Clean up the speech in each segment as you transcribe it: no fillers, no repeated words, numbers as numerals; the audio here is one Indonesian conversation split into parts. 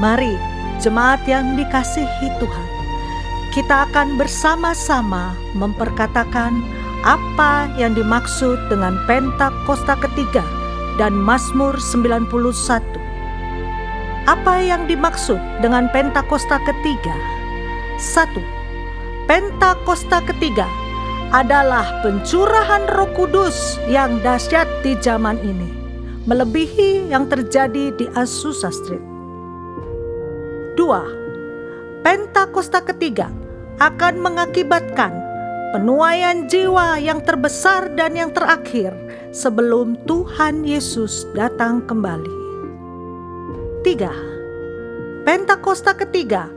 Mari, jemaat yang dikasihi Tuhan, kita akan bersama-sama memperkatakan apa yang dimaksud dengan Pentakosta ketiga dan Mazmur 91. Apa yang dimaksud dengan Pentakosta ketiga? 1. Pentakosta ketiga adalah pencurahan Roh Kudus yang dahsyat di zaman ini, melebihi yang terjadi di Azusa Street. 2. Pentakosta ketiga akan mengakibatkan penuaian jiwa yang terbesar dan yang terakhir sebelum Tuhan Yesus datang kembali. 3. Pentakosta ketiga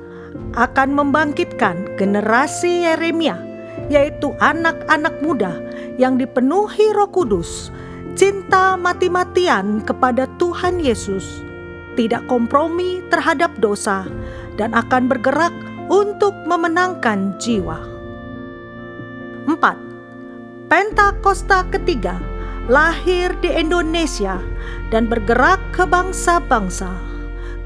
akan membangkitkan generasi Yeremia, yaitu anak-anak muda yang dipenuhi Roh Kudus, cinta mati-matian kepada Tuhan Yesus, tidak kompromi terhadap dosa, dan akan bergerak untuk memenangkan jiwa. 4. Pentakosta ketiga lahir di Indonesia dan bergerak ke bangsa-bangsa.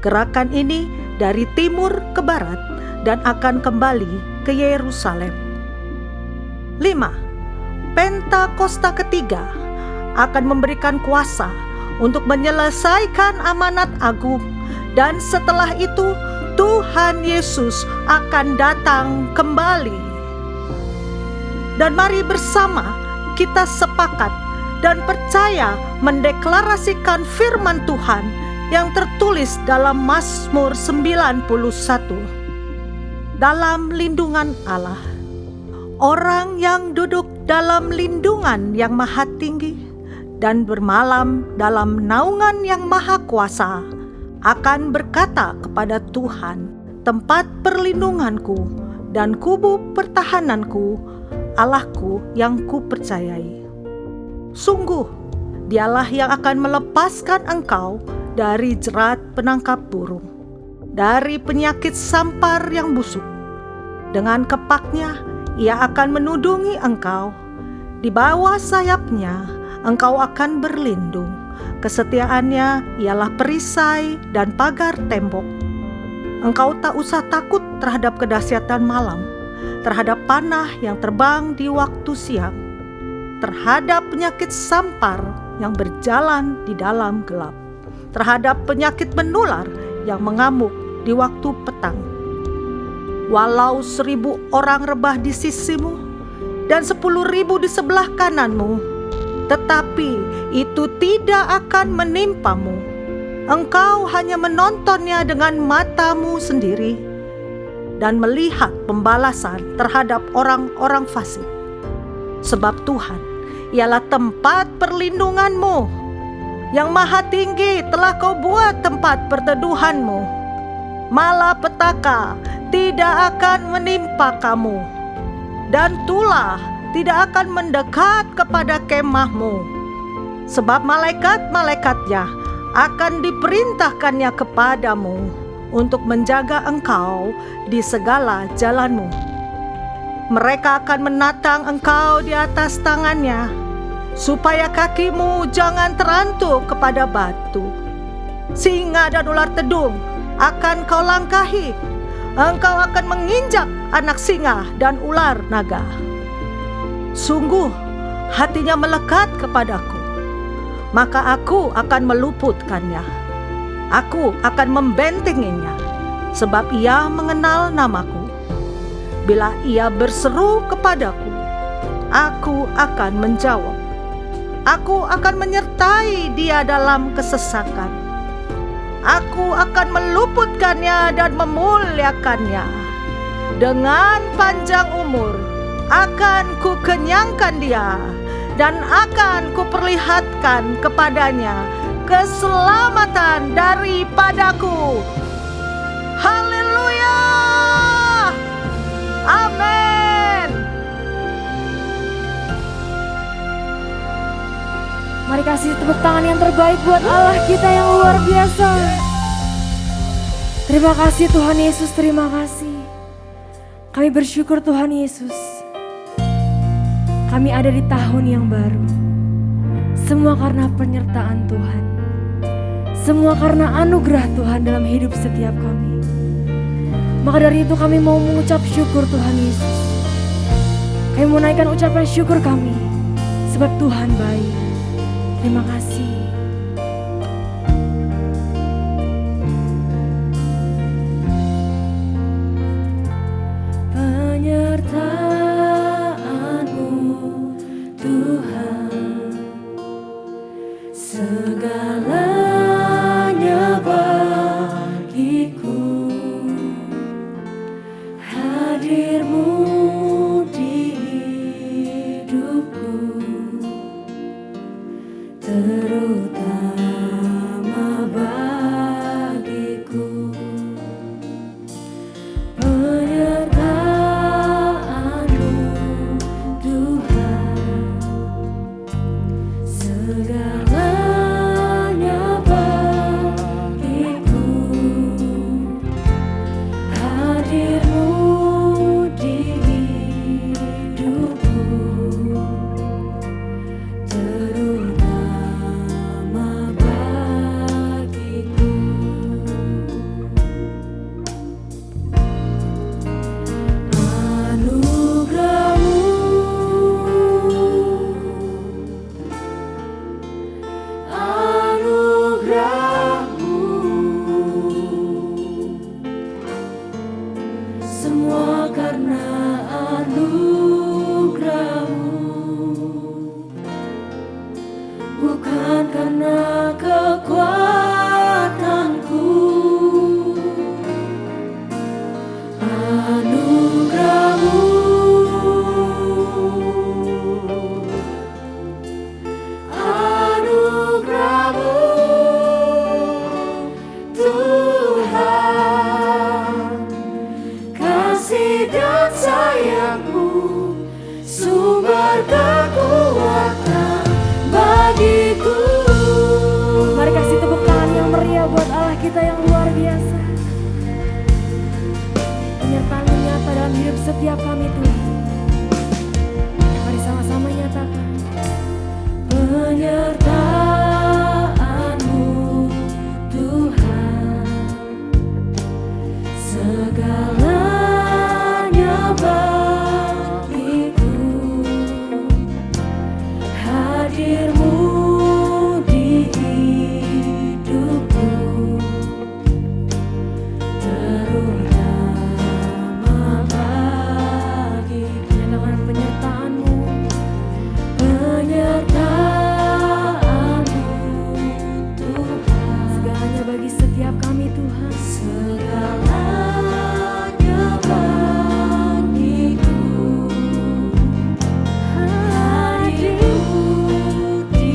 Gerakan ini dari timur ke barat dan akan kembali ke Yerusalem. 5. Pentakosta ketiga akan memberikan kuasa untuk menyelesaikan amanat agung, dan setelah itu Tuhan Yesus akan datang kembali. Dan mari bersama kita sepakat dan percaya mendeklarasikan firman Tuhan yang tertulis dalam Mazmur 91. Dalam lindungan Allah, orang yang duduk dalam lindungan yang maha tinggi dan bermalam dalam naungan yang maha kuasa akan berkata kepada Tuhan, tempat perlindunganku dan kubu pertahananku, Allahku yang kupercayai. Sungguh, dialah yang akan melepaskan engkau dari jerat penangkap burung, dari penyakit sampar yang busuk. Dengan kepaknya ia akan menudungi engkau, di bawah sayapnya engkau akan berlindung. Kesetiaannya ialah perisai dan pagar tembok. Engkau tak usah takut terhadap kedahsyatan malam, terhadap panah yang terbang di waktu siang, terhadap penyakit sampar yang berjalan di dalam gelap, terhadap penyakit menular yang mengamuk di waktu petang. Walau 1.000 orang rebah di sisimu dan 10.000 di sebelah kananmu, tetapi itu tidak akan menimpamu. Engkau hanya menontonnya dengan matamu sendiri dan melihat pembalasan terhadap orang-orang fasik. Sebab Tuhan ialah tempat perlindunganmu, yang maha tinggi telah kau buat tempat perteduhanmu. Malapetaka tidak akan menimpa kamu, dan tulah tidak akan mendekat kepada kemahmu, sebab malaikat-malaikatnya akan diperintahkannya kepadamu untuk menjaga engkau di segala jalanmu. Mereka akan menatang engkau di atas tangannya, supaya kakimu jangan terantuk kepada batu. Singa dan ular tedung akan kau langkahi, engkau akan menginjak anak singa dan ular naga. Sungguh hatinya melekat kepadaku, maka aku akan meluputkannya. Aku akan membentenginya, sebab ia mengenal namaku. Bila ia berseru kepadaku, aku akan menjawab. Aku akan menyertai dia dalam kesesakan. Aku akan meluputkannya dan memuliakannya. Dengan panjang umur akan kukenyangkan dia, dan akan kuperlihatkan kepadanya keselamatan daripadaku. Haleluya! Amin. Mari kasih tepuk tangan yang terbaik buat Allah kita yang luar biasa. Terima kasih Tuhan Yesus, terima kasih. Kami bersyukur Tuhan Yesus. Kami ada di tahun yang baru. Semua karena penyertaan Tuhan. Semua karena anugerah Tuhan dalam hidup setiap kami. Maka dari itu kami mau mengucap syukur Tuhan Yesus. Kami mau naikkan ucapan syukur kami, sebab Tuhan baik. Terima kasih. Penyertaan-Mu Tuhan, segalanya bagiku. Hadir-Mu di hidupku, terutama bagiku. Penyertaan-Mu Tuhan, segalanya bagiku. Hadir-Mu di hidupku, terutama bagiku. Anugerah-Mu, semua karena anugerah-Mu, bukan karena kekuatanku. Anugerah-Mu, anugerah-Mu Tuhan, kasih dan sayang-Mu, sumber kekuatan bagiku. Mari kasih tepuk tangan yang meriah buat Allah kita yang luar biasa. Penyertaan-Mu nyata dalam hidup setiap kami Tuhan. Mari sama-sama nyatakan. Penyertaan-Mu Tuhan, segalanya bagiku. Hadir-Mu di hidupku, terutama bagiku. Nyatakan penyertaan-Mu, penyertaan-Mu Tuhan, segalanya bagi setiap kami Tuhan. Segalanya bagiku. Hadir-Mu di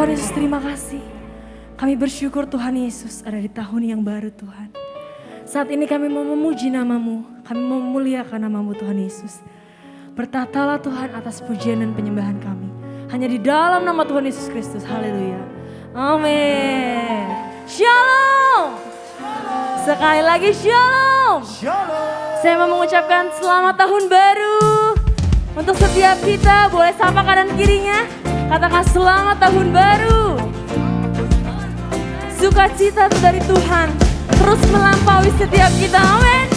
Tuhan Yesus, terima kasih. Kami bersyukur Tuhan Yesus ada di tahun yang baru Tuhan. Saat ini kami mau memuji nama-Mu, kami mau memuliakan nama-Mu Tuhan Yesus. Bertatalah Tuhan atas pujian dan penyembahan kami. Hanya di dalam nama Tuhan Yesus Kristus, haleluya. Amin. Shalom. Sekali lagi shalom. Saya mau mengucapkan selamat tahun baru. Untuk setiap kita, boleh sapa kanan kirinya. Katakan selamat tahun baru. Sukacita itu dari Tuhan terus melampaui setiap kita. Amin.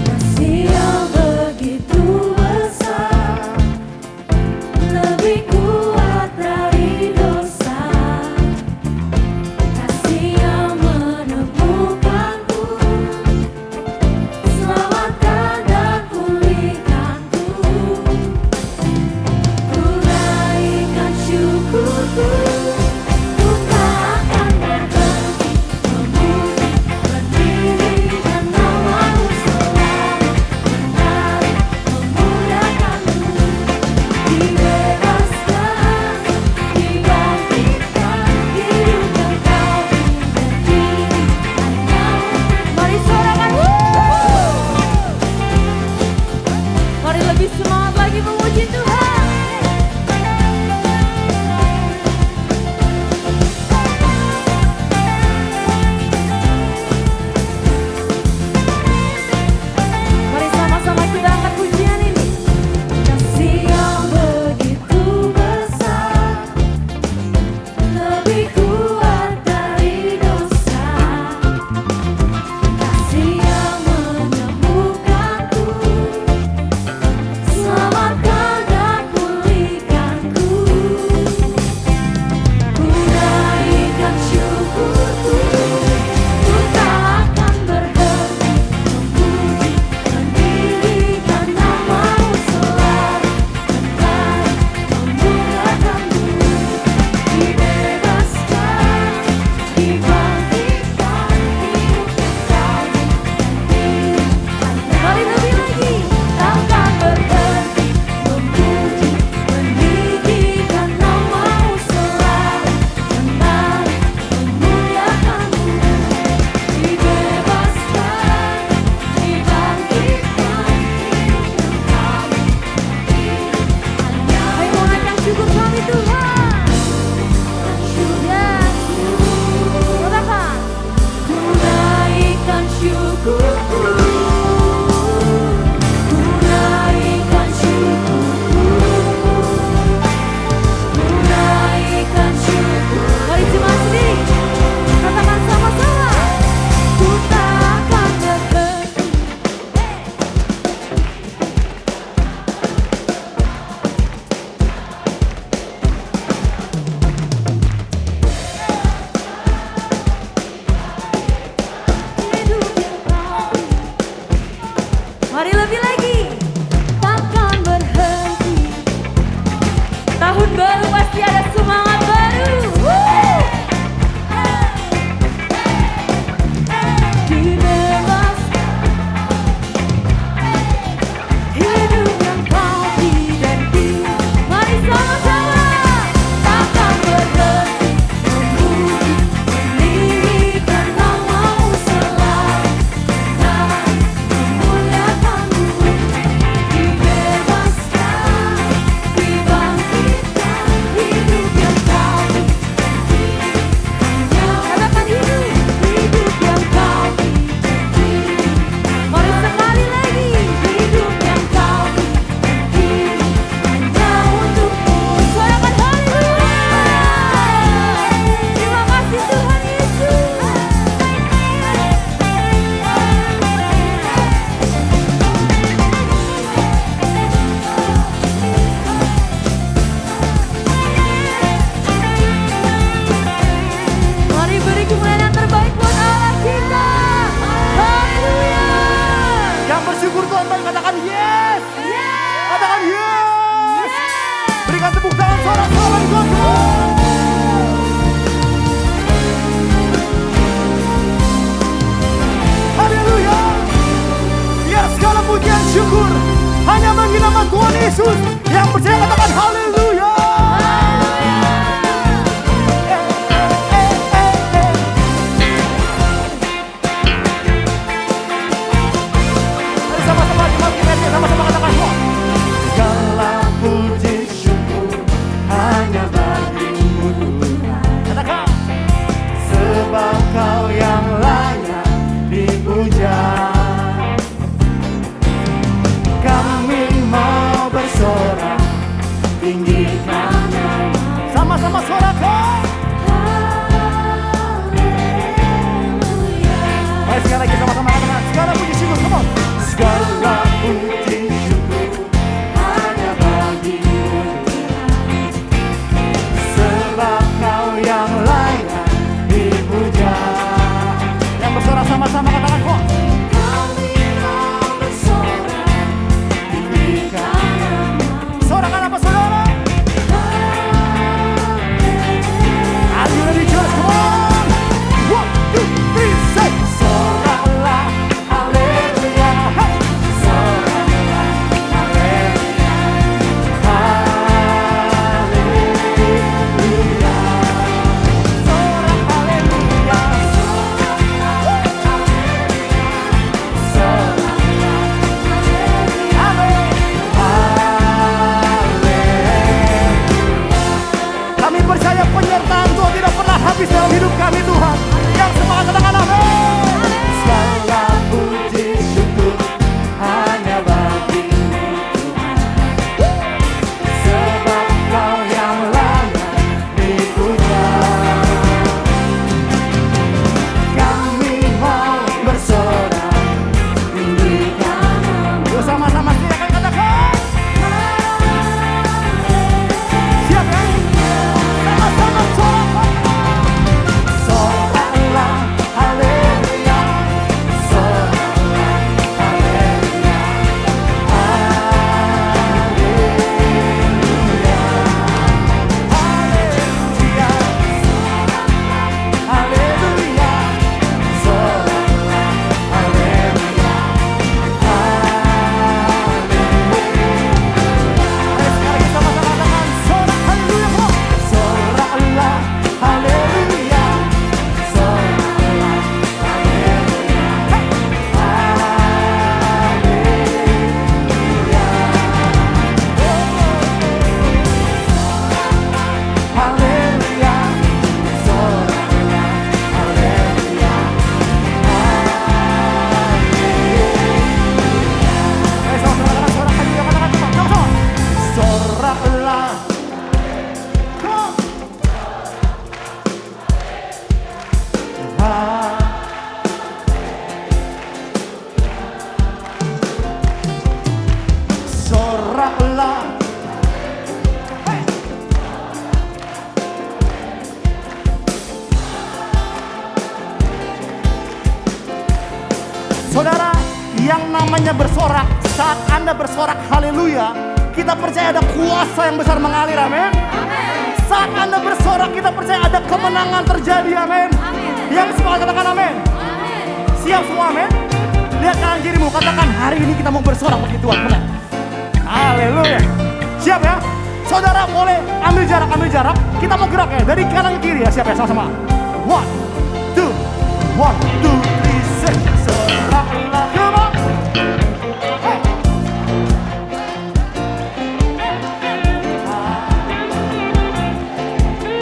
Kasih yang begitu besar, lebih kuat dari dosa. Kasih yang menemukanku, selamatkan dan pulihkanku. Ku naikkan syukurku, ku tak akan berhenti memuji, meninggikan nama-Mu selalu, menari, memuliakan-Mu. Dibebaskan, dibangkitkan, hidup yang Kau beri hanya. Mari sorakan, mari lebih semangat lagi memuji Tuhan. Mari sama-sama kita angkat pujian ini. Kasih yang begitu besar, lebih kuat dari dosa. Kasih yang menemukanku, selamatkan dan pulihkanku. Ku naikkan syukurku, ku tak akan berhenti memuji, meninggikan nama-Mu selalu, menari, memuliakan-Mu. Dibebaskan, dibangkitkan, hidup yang Kau beri hanya. Mari lebih lagi, takkan berhenti memuji, meninggikan nama-Mu selalu, menari, memuliakan-Mu. Dibebaskan, dibangkitkan, hidup yang Kau beri hanya. Ayo angkat syukur kami Tuhan. Yes. Katakan, ku naikkan syukurku, ku naikkan syukurku, ku naikkan syukur. Mari jemaat sendiri, katakan sama-sama. Ku tak akan berhenti. Hidup yang Kau beri. Mari lebih lagi, takkan berhenti. Tahun baru pasti ada semangat baru. Dibebaskan, hidup yang Kau beri. Mari sama-sama, takkan berhenti memuji, meninggikan nama-Mu selalu, menari, memuliakan-Mu. Dibebaskan, dibangkitkan, hidup yang Kau beri hanya. Katakan hidup yang Kau beri. Mari sekali lagi, hidup yang Kau beri hanya untuk-Mu. Sorakan haleluya. Terima kasih Tuhan Yesus. Mari beri kemuliaan yang terbaik buat Allah kita. Haleluya. Yang bersyukur Tuhan baik, katakan yes. Katakan yes. Berikan tepuk tangan sorak-sorak bagi Tuhan. Haleluya. Biar segala pujian Yesus. Yang percaya katakan haleluya. Mari sama-sama sama-sama katakan semua. Segala puji syukur hanya bagimu Tuhan. Katakan. Sebab Kau yang layak dipuja. Kami mau bersorak tinggikan nama. Sama-sama sorakan. Mari sekali lagi sama-sama katakan. Segala puji syukur, come on. Segala puji syukur hanya bagimu Tuhan. Sebab Kau yang layak dipuja. Yang bersorak sama-sama katakan kok. Kami mau bersorak tinggikan nama. Sorakan apa saudara? Are you ready church? Come on. 1, 2, 3, say. Soraklah haleluya. Hey. Soraklah haleluya. Haleluya. Sorak haleluya. Kami percaya penyertaan Tuhan tidak pernah habis dalam hidup kami Tuhan. Yang semangat katakan amin. Segala puji syukur hanya bagimu Tuhan. Sebab Kau yang layak dipuja. Kami mau bersorak tinggikan nama. Bersama-sama silakan katakan. Siap ya? Sama-sama sorak. Soraklah haleluya. Soraklah haleluya. Haleluya. Haleluya. Haleluya. Soraklah haleluya. Ayo sekali lagi sama-sama katakan sorak haleluya. Soraklah haleluya. Soraklah haleluya. Haleluya. Soraklah haleluya. Ayo sama-sama katakan sorak haleluya. Katakan sama-sama. Soraklah. Come on. Soraklah. Hey. Saudara, yang namanya bersorak, saat Anda bersorak haleluya, kita percaya ada kuasa yang besar mengalir, amin. Saat Anda bersorak, kita percaya ada kemenangan terjadi, amin. Yang semua katakan amin. Siap semua, amin. Lihat kanan kirimu, katakan hari ini kita mau bersorak bagi Tuhan, benar. Haleluya. Siap ya? Saudara boleh ambil jarak. Kita mau gerak ya, dari kanan ke kiri ya, siap ya, sama-sama. 1, 2, 3, say. Soraklah, come on. Hey.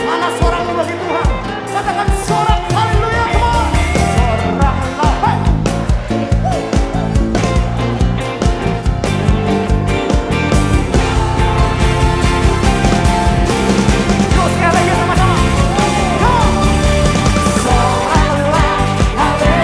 Mana sorakmu bagi Tuhan? Katakan sorak haleluya, come on. Soraklah, hey. Terus sekali lagi sama-sama. Come on. Soraklah haleluya.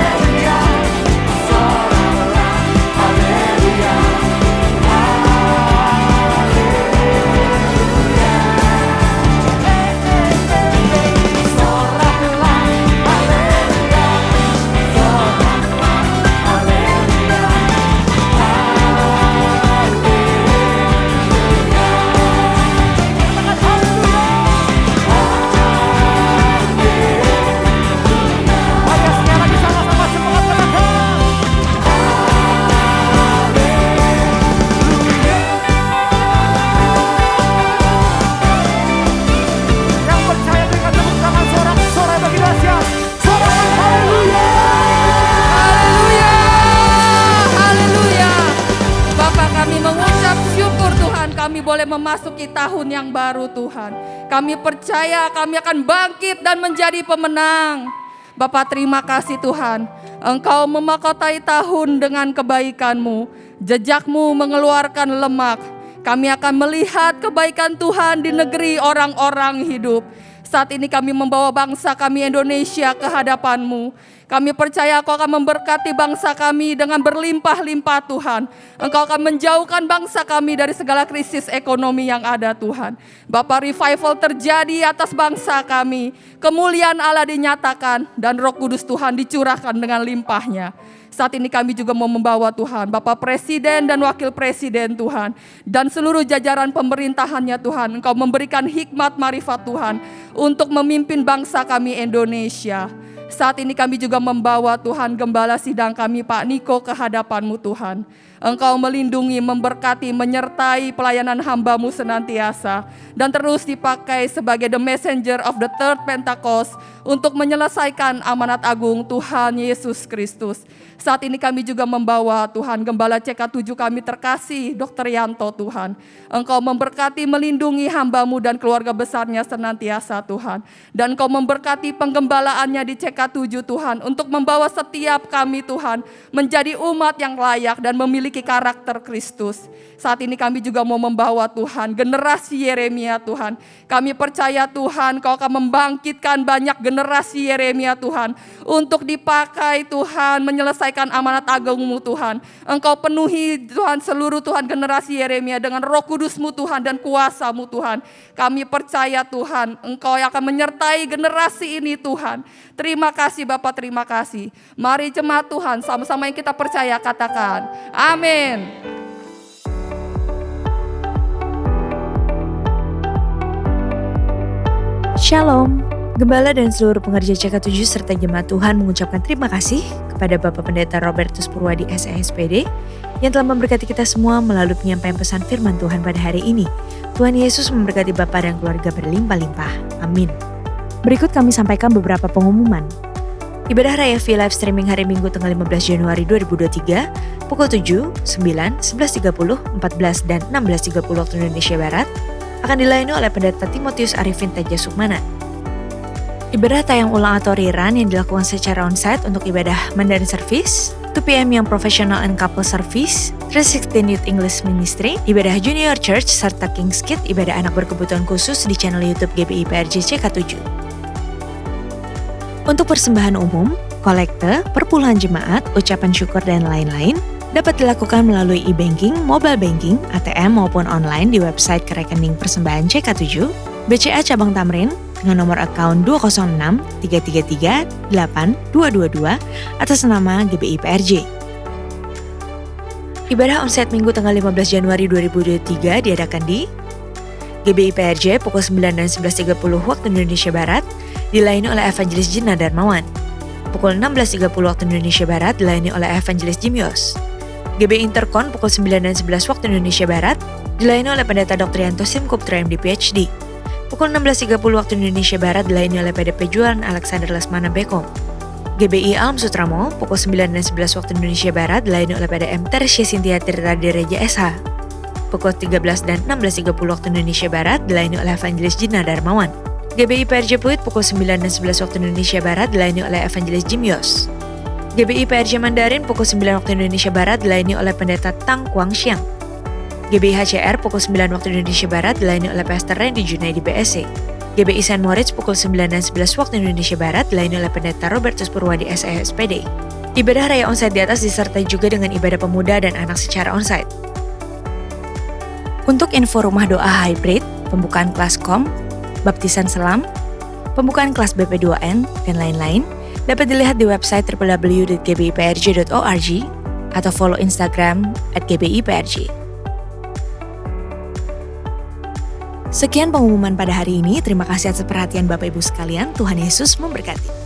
Kami mengucap syukur Tuhan, kami boleh memasuki tahun yang baru Tuhan. Kami percaya kami akan bangkit dan menjadi pemenang. Bapa, terima kasih Tuhan, Engkau memahkotai tahun dengan kebaikan-Mu. Jejakmu mengeluarkan lemak. Kami akan melihat kebaikan Tuhan di negeri orang-orang hidup. Saat ini kami membawa bangsa kami Indonesia ke hadapan-Mu. Kami percaya Engkau akan memberkati bangsa kami dengan berlimpah-limpah Tuhan. Engkau akan menjauhkan bangsa kami dari segala krisis ekonomi yang ada Tuhan. Bapa, revival terjadi atas bangsa kami. Kemuliaan Allah dinyatakan dan Roh Kudus Tuhan dicurahkan dengan limpahnya. Saat ini kami juga mau membawa Tuhan, Bapak Presiden dan Wakil Presiden Tuhan, dan seluruh jajaran pemerintahannya Tuhan. Engkau memberikan hikmat marifat Tuhan untuk memimpin bangsa kami Indonesia. Saat ini kami juga membawa Tuhan Gembala Sidang kami Pak Niko ke hadapan-Mu Tuhan. Engkau melindungi, memberkati, menyertai pelayanan hamba-Mu senantiasa. Dan terus dipakai sebagai the messenger of the third Pentecost untuk menyelesaikan amanat agung Tuhan Yesus Kristus. Saat ini kami juga membawa Tuhan Gembala CK7 kami terkasih Dr. Yanto Tuhan. Engkau memberkati, melindungi hamba-Mu dan keluarga besarnya senantiasa Tuhan. Dan Engkau memberkati penggembalaannya di CK7 Tuhan untuk membawa setiap kami Tuhan menjadi umat yang layak dan memiliki karakter Kristus. Saat ini kami juga mau membawa Tuhan generasi Yeremia Tuhan. Kami percaya Tuhan Kau akan membangkitkan banyak generasi Yeremia Tuhan untuk dipakai Tuhan menyelesaikan amanat agung-Mu Tuhan. Engkau penuhi Tuhan seluruh Tuhan generasi Yeremia dengan Roh Kudus-Mu Tuhan dan kuasa-Mu Tuhan. Kami percaya Tuhan Engkau yang akan menyertai generasi ini Tuhan. Terima kasih Bapak, terima kasih. Mari jemaat Tuhan sama-sama yang kita percaya katakan amin. Shalom, Gembala dan seluruh pengerja CK7 serta jemaat Tuhan mengucapkan terima kasih kepada Bapak Pendeta Robertus Purwadi SESPD yang telah memberkati kita semua melalui penyampaian pesan firman Tuhan pada hari ini. Tuhan Yesus memberkati Bapak dan keluarga berlimpah-limpah. Amin. Berikut kami sampaikan beberapa pengumuman. Ibadah Raya via live streaming hari Minggu tanggal 15 Januari 2023 pukul 7, 9, 11.30, 14, dan 16.30 waktu Indonesia Barat akan dilayani oleh Pendeta Timotius Arifin Teja Sukmana. Ibadah tayang ulang atau rerun yang dilakukan secara onsite untuk ibadah Mandarin Service, 2 PM yang Professional and Couple Service, 316 Youth English Ministry, ibadah Junior Church, serta King's Kid, ibadah anak berkebutuhan khusus di channel YouTube GBI PRJ CK7. Untuk persembahan umum, kolekte, perpuluhan jemaat, ucapan syukur, dan lain-lain, dapat dilakukan melalui e-banking, mobile banking, ATM maupun online di website rekening persembahan CK7, BCA Cabang Tamrin dengan nomor akun 206 333 8222 atas nama GBI PRJ. Ibadah onsite Minggu tanggal 15 Januari 2023 diadakan di GBI PRJ pukul 9 dan 11.30 waktu Indonesia Barat, dilayani oleh Evangelis Jina Darmawan. Pukul 16.30 waktu Indonesia Barat dilayani oleh Evangelis Jimios. GBI Interkon pukul 9 dan 11 waktu Indonesia Barat dilayani oleh Pendeta Dr. Yanto Simkup MD PhD. Pukul 16.30 waktu Indonesia Barat dilayani oleh PDP Jualan Alexander Lesmana Bekom. GBI Alam Sutra Mall pukul 9 dan 11 waktu Indonesia Barat dilayani oleh PDM Tersia Sintia Tirta Direja SH. Pukul 13 dan 16.30 waktu Indonesia Barat dilayani oleh Evangelis Jina Darmawan. GBI PRJ Pluit pukul 9 dan 11 waktu Indonesia Barat dilayani oleh Evangelis Jimios. GBI PRJ Mandarin pukul 9 waktu Indonesia Barat dilayani oleh Pendeta Tang Kuang Xiang. GBI HCR pukul 9 waktu Indonesia Barat dilayani oleh Pastor Randy Junaidi BSC. GBI St. Moritz pukul 9 dan 11 waktu Indonesia Barat dilayani oleh Pendeta Robertus Purwadi SESPD. Ibadah raya onsite di atas disertai juga dengan ibadah pemuda dan anak secara onsite. Untuk info rumah doa hybrid, pembukaan kelas KOM, baptisan selam, pembukaan kelas BP2N, dan lain-lain, dapat dilihat di website www.gbiprj.org atau follow Instagram @gbiprj. Sekian pengumuman pada hari ini. Terima kasih atas perhatian Bapak Ibu sekalian. Tuhan Yesus memberkati.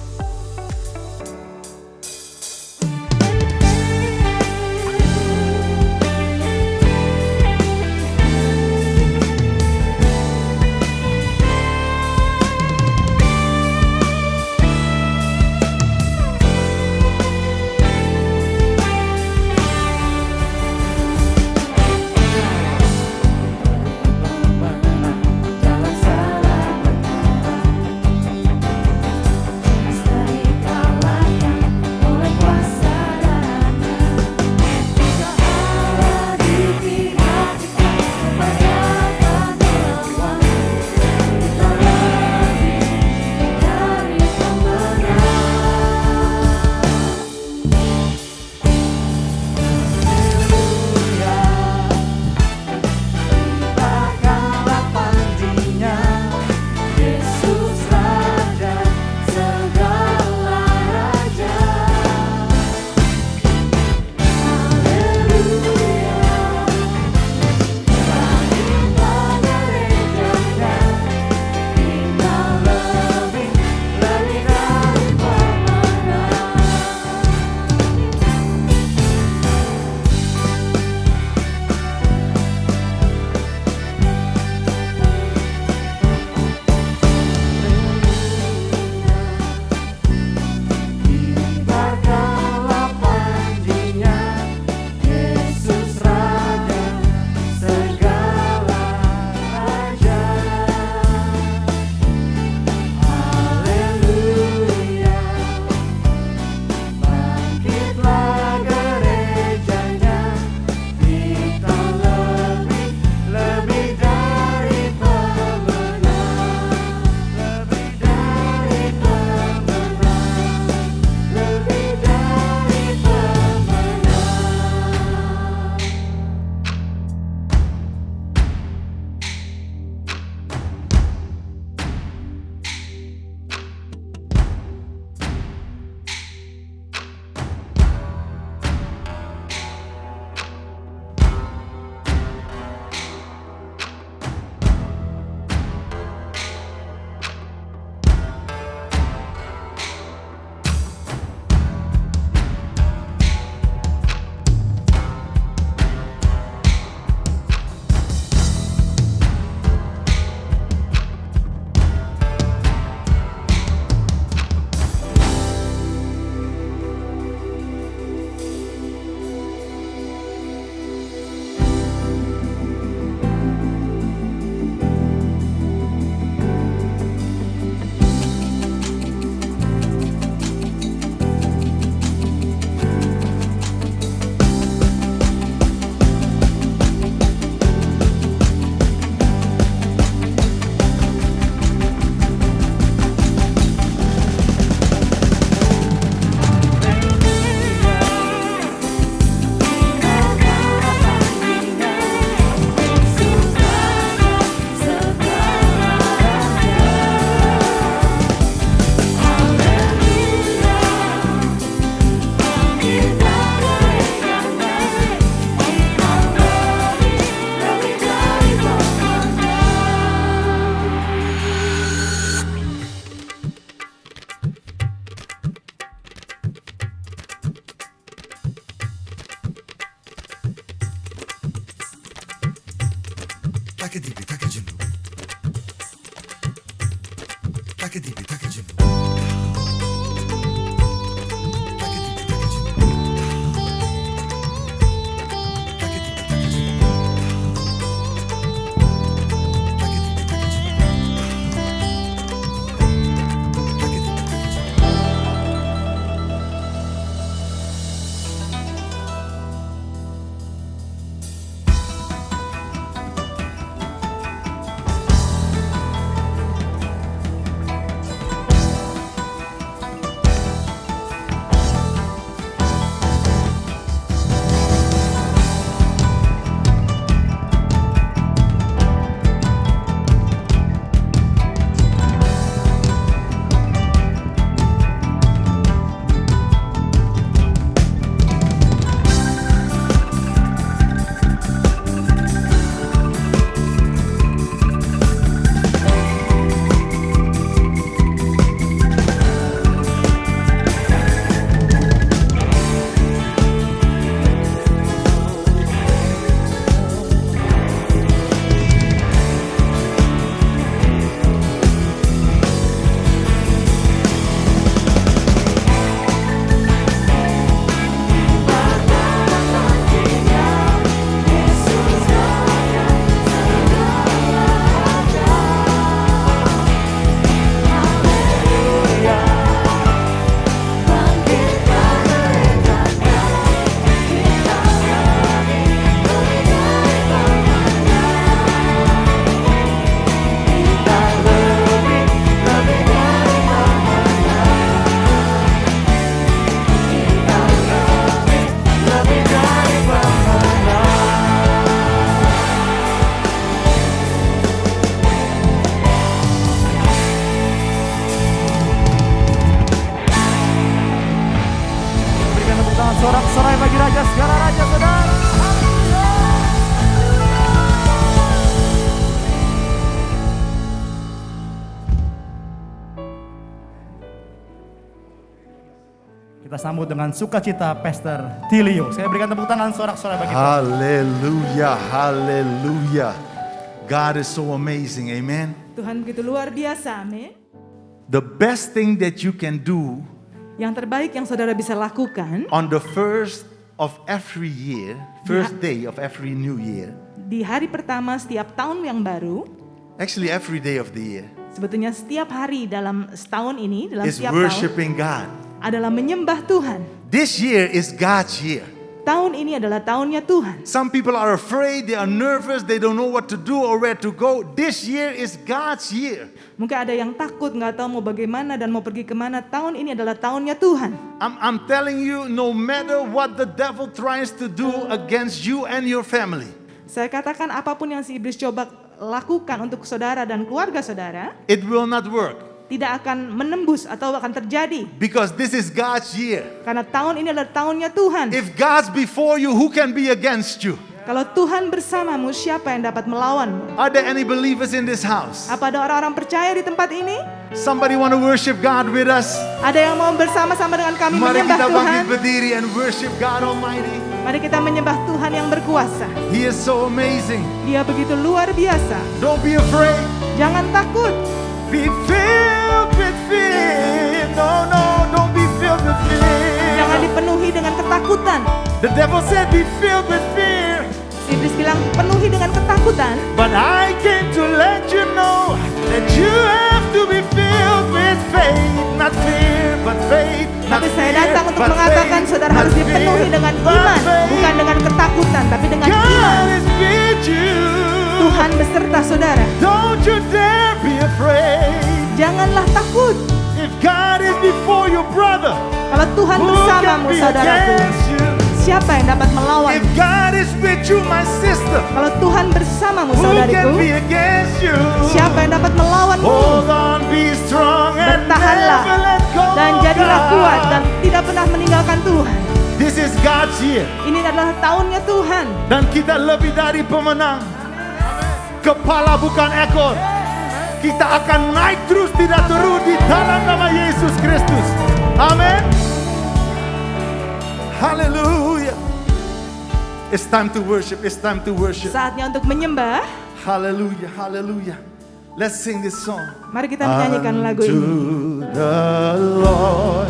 Sorak-sorai bagi Raja, segala Raja, saudara. Kita sambut dengan sukacita Pastor Tilio. Saya berikan tepuk tangan sorak-sorai bagi Tuhan. Hallelujah, hallelujah. God is so amazing, amen. Tuhan begitu luar biasa, amin. The best thing that you can do Yang terbaik yang saudara bisa lakukan on the first of every year, first day of every new year, di hari pertama setiap tahun yang baru, actually every day of the year, sebetulnya setiap hari dalam setahun ini, dalam is setiap tahun worshiping God. adalah menyembah Tuhan. This year is God's year. Tahun ini adalah tahunnya Tuhan. Some people are afraid, they are nervous, they don't know what to do or where to go. This year is God's year. Mungkin ada yang takut, nggak tahu mau bagaimana dan mau pergi kemana. Tahun ini adalah tahunnya Tuhan. I'm telling you, no matter what the devil tries to do against you and your family, Saya katakan apapun yang si iblis coba lakukan untuk saudara dan keluarga saudara, it will not work. tidak akan menembus atau akan terjadi. Because this is God's year. Karena tahun ini adalah tahunnya Tuhan. If God's before you, who can be against you? Kalau Tuhan bersamamu, siapa yang dapat melawanmu? Are there any believers in this house? Apa ada orang-orang percaya di tempat ini? Somebody want to worship God with us? Ada yang mau bersama-sama dengan kami Mari menyembah kita Tuhan? bangkit berdiri and worship God Almighty. Mari kita menyembah Tuhan yang berkuasa. He is so amazing. Dia begitu luar biasa. Don't be afraid. Jangan takut. Be filled with fear. No, no, don't be filled with fear. Jangan dipenuhi dengan ketakutan. The devil said be filled with fear. Si iblis bilang penuhi dengan ketakutan. But I came to let you know that you have to be filled with faith. Not fear, but faith. Not Tapi saya fear, datang untuk but mengatakan faith. saudara Not harus dipenuhi fear, dengan but iman. faith. Bukan dengan ketakutan, tapi dengan iman. God is with you. Tuhan beserta saudara. Don't you dare be afraid. Janganlah takut. If God is before your brother, Kalau Tuhan who can bersamamu be saudaraku, against you? siapa yang dapat melawan? If God is with you, my sister, Kalau Tuhan bersamamu who can saudariku, be against you? siapa yang dapat melawanmu? Hold on, be strong and Bertahanlah never let go. dan jadilah God. kuat dan tidak pernah meninggalkan Tuhan. This is God's year. Ini adalah tahunnya Tuhan. Dan kita lebih dari pemenang. Kepala bukan ekor. Kita akan naik terus, tidak turun di dalam nama Yesus Kristus. Amin. Haleluya. It's time to worship. It's time to worship. Saatnya untuk menyembah. Hallelujah, hallelujah. Let's sing this song. Mari kita menyanyikan lagu ini. Unto the Lord,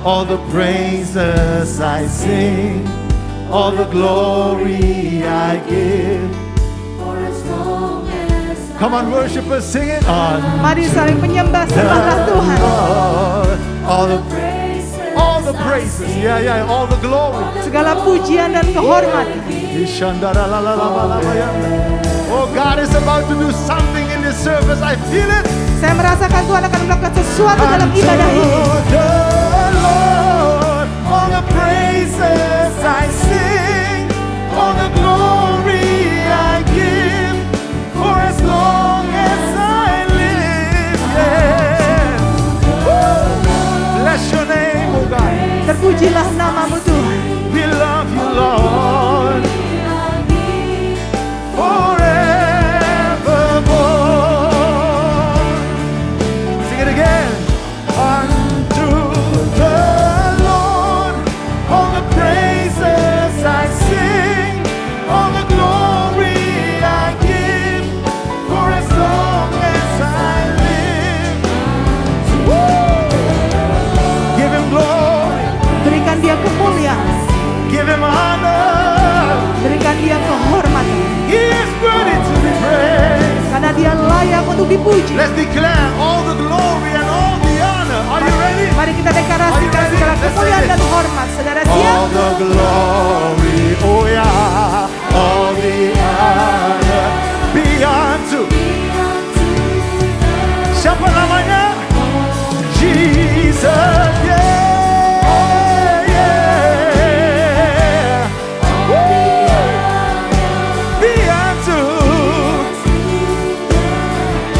all the praises I sing, all the glory I give. Come on, worshipers, sing it. Mari saling menyembah, sembahlah Tuhan. Lord, all the praises, yeah, all the glory. Segala pujian dan kehormatan. Oh, God is about to do something in this service. I feel it. Saya merasakan Tuhan akan melakukan sesuatu dalam ibadah ini. Unto the Lord, all the praises I sing, all the glory I give, for as long as I live. Yeah. Woo. Bless your name, oh God. Terpujilah namamu Tuhan. We love you, Lord, forevermore. Sing it again. Unto the Lord, all the praises I sing, all the glory I give, for as long as I live. Woo! Give him glory, Berikan dia kemuliaan. give him honor. Berikan dia kehormatan. He is worthy to be praised. Karena dia layak untuk dipuji. Let's declare all the glory and all the honor. Are you ready? Mari kita deklarasikan segala kemuliaan dan hormat. Saudara siap? All the glory, oh yeah, all the honor be unto. Siapa namanya? Jesus, yeah, yeah. Woo. Be unto.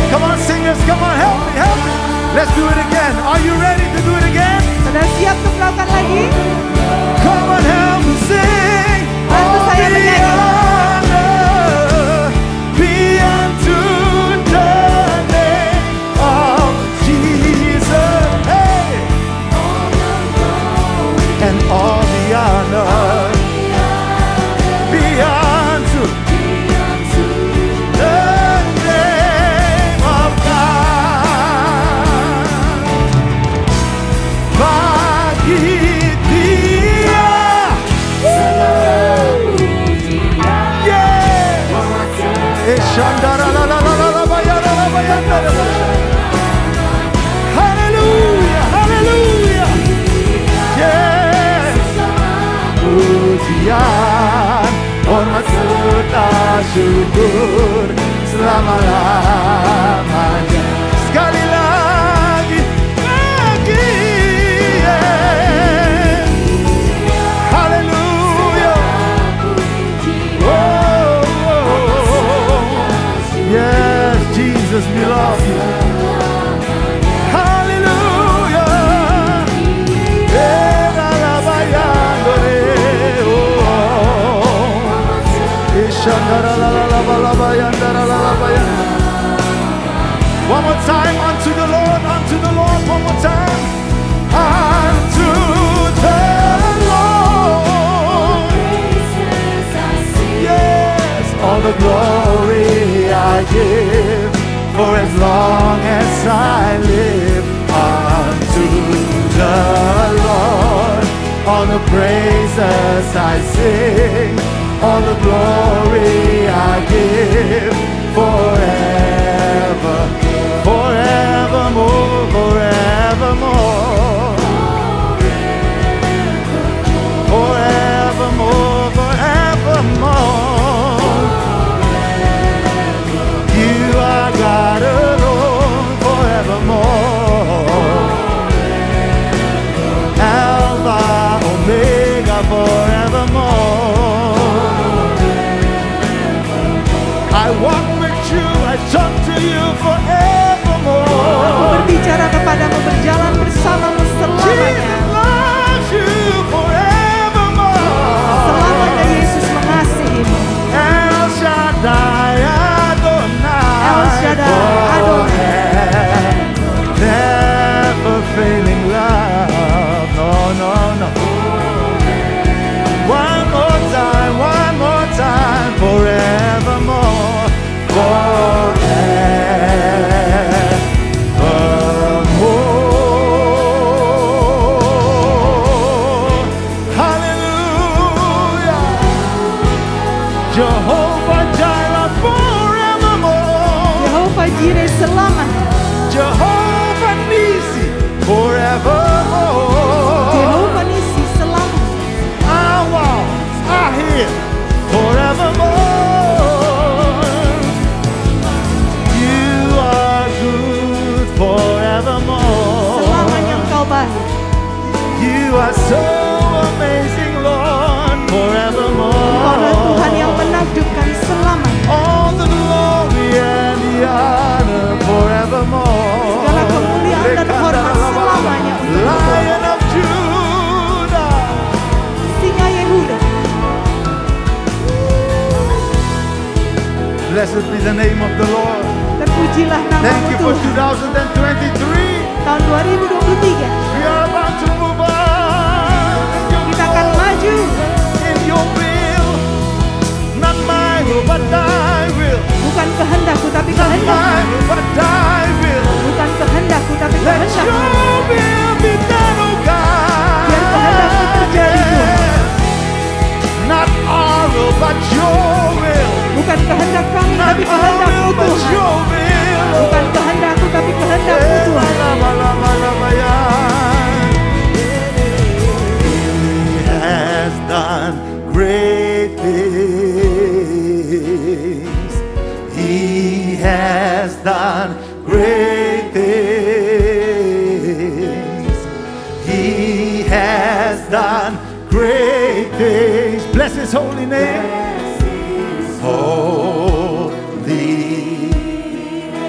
Come on, singers, come on, help me, help me. Let's do it again. Are you ready to do it again? Saudara siap untuk melakukan lagi? Come on, help me sing. Bantu saya menyanyi. honor be unto the name of Jesus. Hey. And all the honor be unto the name of God. Bagi dia, yeah. Eshandara la la la la la bayara la bayara. Hallelujah, hallelujah. Yeah. Pujian, hormat serta syukur selama-lamanya. Sekali lagi, yeah. Hallelujah. Oh, yes, Jesus, we love you. Hallelujah. One more time, unto the Lord, one more time. Unto the Lord. Yes, all the glory I give, for as long as I live. Unto the Lord, all the praises I sing, all the glory I give, forever, forevermore, forevermore, forevermore, forevermore. You are God alone, forevermore. Alpha, Omega, forevermore. I walk with you, I talk to you forevermore. Aku berbicara kepadamu, berjalan bersamamu selamanya. Jesus loves you forevermore. Selamanya Yesus mengasihimu. El Shaddai Adonai. El Shaddai Adonai. Never failing love. No, no, no. One more time, one Blessed be the name of the Lord. Terpujilah Thank namamu you for Tuhan. 2023. Tahun 2023 We are about to move on. kita akan maju In your will, not my will, but thy will. bukan kehendakku tapi Not my kehendakmu. will, but thy will. Bukan kehendakku tapi Let kehendakmu. your will be done, oh God. Biar kehendakmu terjadi Tuhan. Not our will, but your will. Bukan kehendak kami Not tapi our kehendakmu will, but Tuhan. your will. Bukan kehendakku tapi kehendakmu Tuhan. He has done great things. He has done great things. He has done great things. Bless his holy name. Holy.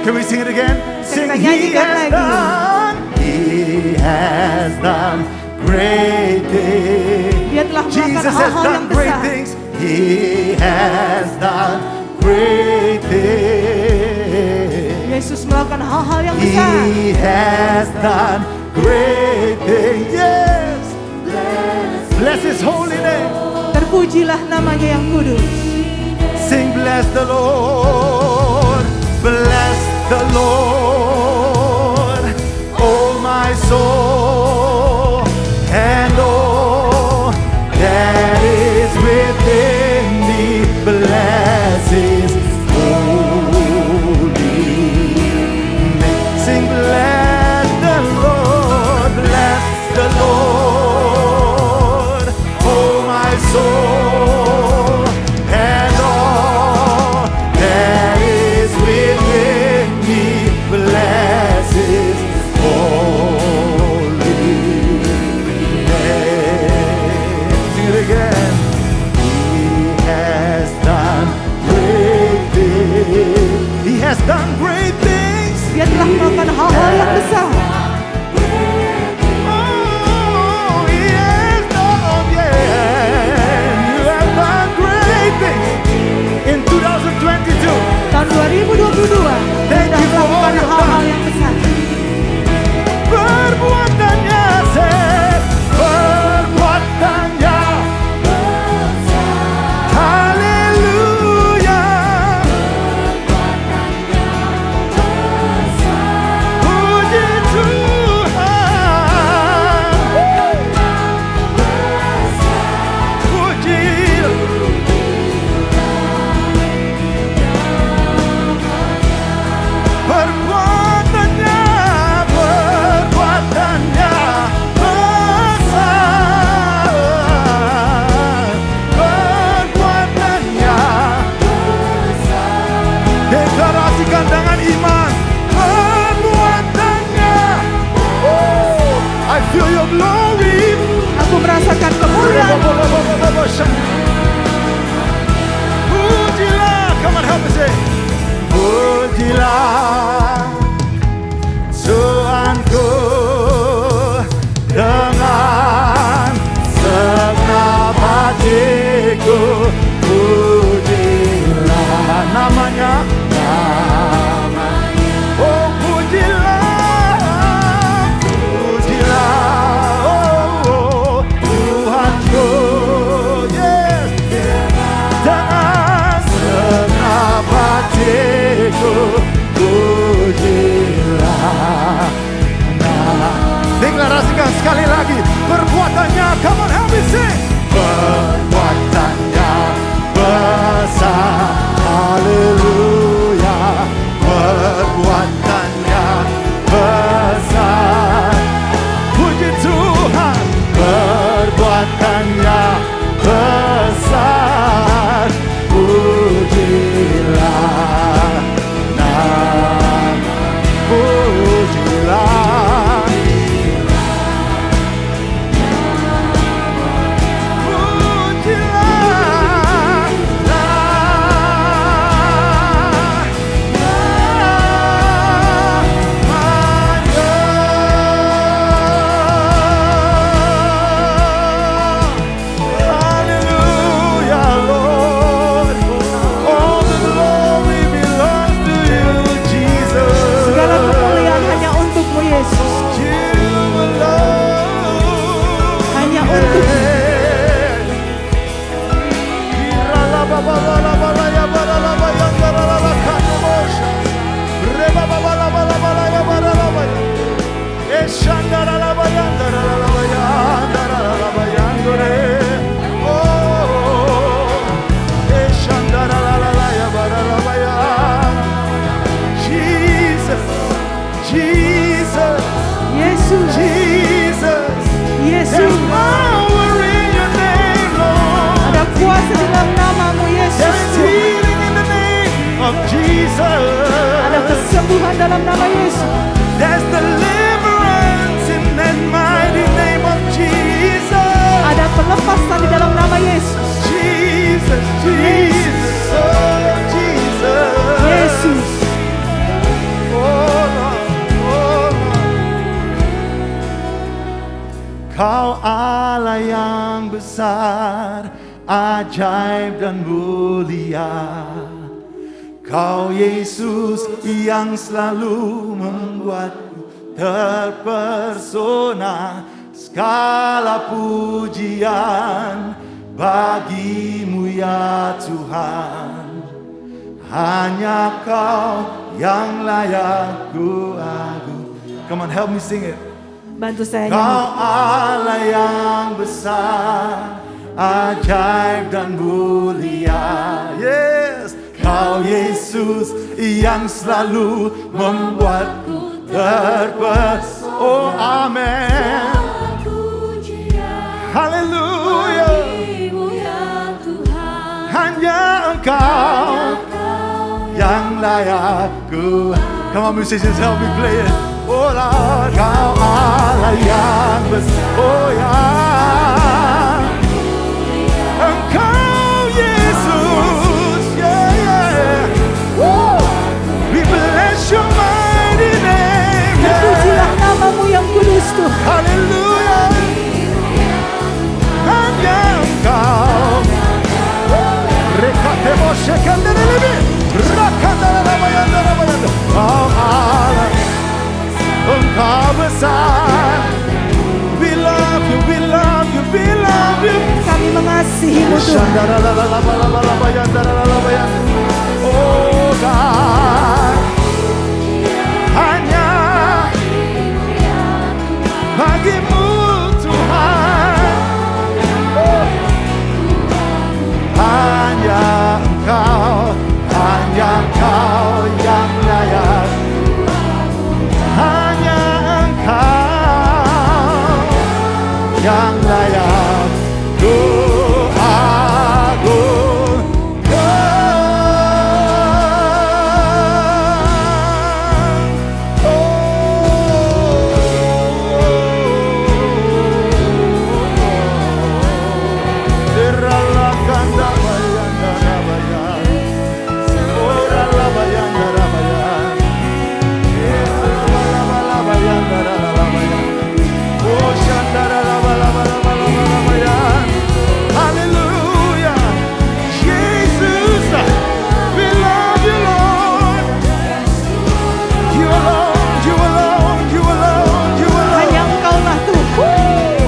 Can we sing it again? Sing. kita He nyanyikan has lagi. done. He has done great things. Dia telah melakukan Jesus has hal-hal done yang great besar. things. He has done great things. Yesus melakukan hal-hal yang besar. He has done great things. Yes. Bless his holy name. Terpujilah namanya yang kudus. Sing, bless the Lord. Bless the Lord. Oh, my soul. And all that is within me. Bless his holy name. Sing, bless the Lord. Bless the Lord. Oh, my soul. And all that is within me. Bless his holy name. Sing it again. He has done great things. He has done great things. Dia telah melakukan hal-hal yang besar. Oh, he has done, yeah. You have done great things in 2022. Tahun 2022 dia Thank sudah you for all melakukan you've hal-hal done. yang besar. Perbuatannya, say, perbuatannya. Haleluya. Puji Tuhan. Puji. Perbuatannya. Ada kesembuhan dalam nama Yesus. There's deliverance in that mighty name of Jesus. Ada pelepasan di dalam nama Yesus. Jesus, Jesus, oh Jesus. Yesus. Oh Lord, oh Lord. Kau Allah yang besar, ajaib dan mulia. Kau Yesus yang selalu membuatku terpesona. Segala pujian bagimu ya Tuhan. Hanya Kau yang layak ku agung. Come on, help me sing it. Bantu saya Kau nyanyi. Allah yang besar, ajaib dan mulia. Yes, Kau Yesus yang selalu membuatku terpesona. Oh amen. Haleluya. Hanya Engkau yang layak ku. Come on musicians, help me play it. Oh Lord, Kau Allah yang besar. Oh ya, Engkau Yesus. Yeah, yeah. Woo. We bless your mighty name. Yeah. Terpujilah namamu yang kudus Tuhan. Haleluya. Hanya Engkau. Rekatemo shekandelebe. Rakandalabayandalabayanda. Kau Allah, Engkau besar. We love you, we love you, we love you. Kami mengasihimu Tuhan. Shandaralalalabalabayandalabayanda. Oh God, hanya bagimu Tuhan. Hanya Engkau yang layak. Hanya Engkau yang layak ku agungkan. Hallelujah. Jesus, we love you, Lord. You alone, you alone, you alone, you alone. Hanya Engkaulah Tuhan.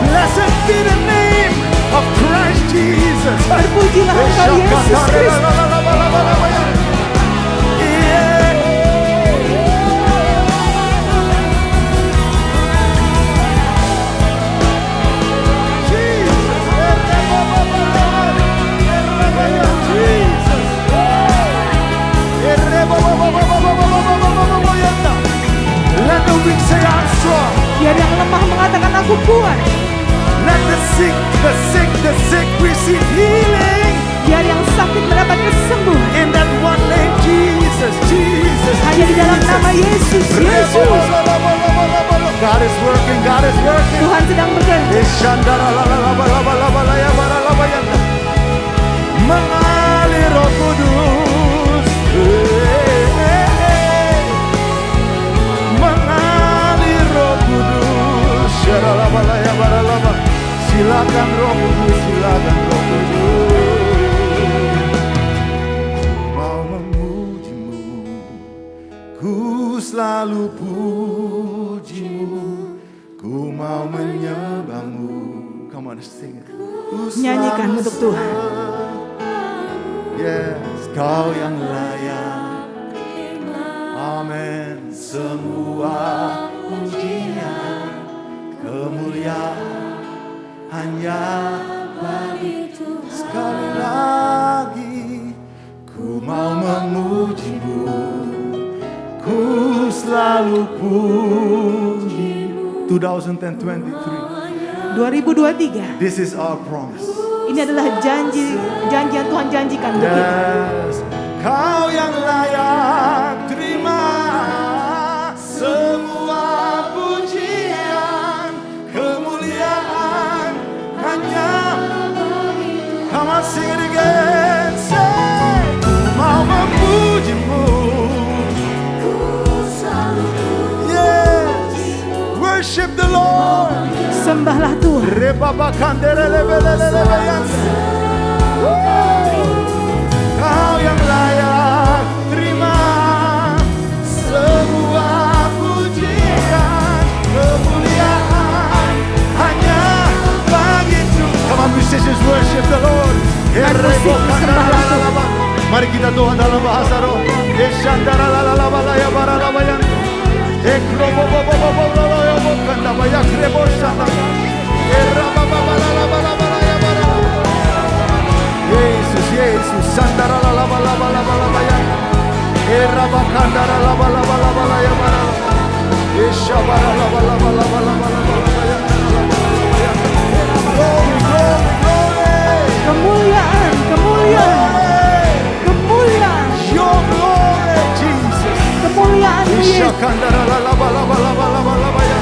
Blessed be the name of Christ Jesus. Terpujilah Engkau Yesus Kristus. Let the weak say I'm strong. Biar yang lemah mengatakan aku kuat. Let the sick receive healing. Biar yang sakit mendapat kesembuhan. In that one name, Jesus, Jesus. Hanya di dalam nama Yesus, Yesus. God is working, God is working. Tuhan sedang bekerja. Mengalir Roh Kudus. Mengalir Roh Kudus. Silakan Roh Kudus, silakan Roh Kudus. Mau memujimu, ku selalu pujimu, ku mau menyembahmu. Come on, sing it. Ku Nyanyikan selalu untuk Tuhan. Yes, Kau yang layak. Amin. Semua pujian, kemuliaan hanya bagi Tuhan. Sekali lagi, ku mau memujimu, ku selalu pujimu. 2023. 2023. This is our promise. Ini adalah janji yang Tuhan janjikan untuk kita. Yes, Kau yang layak. Baba kanderelebelelelebayanda. Kau yang layak terima semua pujian, kemuliaan hanya bagi Tuhan. Come on musicians, worship the Lord. Mari kita doa dalam bahasa roh. Yesus, Yesus, sandara la la la la la la la ya. Era bakandara la la la la la ya bara. Eshabara la la la la la la la ya. Glory, glory, glory. Kemuliaan, kemuliaan, kemuliaan, Your glory, Jesus. kemuliaan Yesus. Ishakandara la la la la la la la la ya.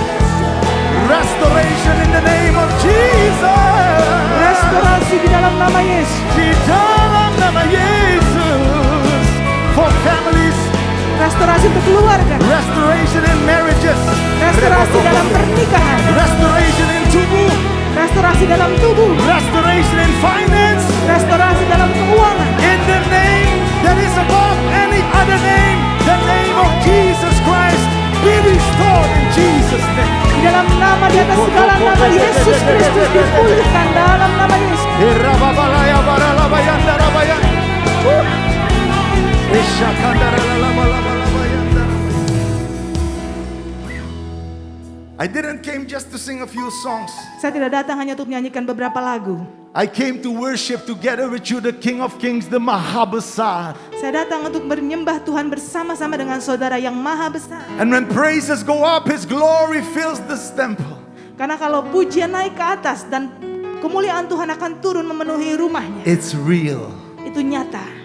Restoration in the name of Jesus. Restorasi di dalam nama Yesus. Di dalam nama Yesus. For families, Restorasi untuk keluarga. restoration in marriages, Restorasi dalam pernikahan. restoration in tubuh, Restorasi dalam tubuh. restoration in finance. Restorasi dalam keuangan. In the name that is above any other name, the name of Jesus Christ, be restored in Jesus' name. Di dalam nama di atas segala nama Yesus Kristus dipulihkan dalam nama Yesus. Irababalaya baralabayanda rabayanda. Ishakandara lalabalabayanda. I didn't came just to sing a few songs. Saya tidak datang hanya untuk menyanyikan beberapa lagu. I came to worship together with you the King of Kings, the Mahabesar. Saya datang untuk menyembah Tuhan bersama-sama dengan saudara yang maha besar. And when praises go up, His glory fills this temple. Karena kalau pujian naik ke atas dan kemuliaan Tuhan akan turun memenuhi rumahnya. It's real. Itu nyata.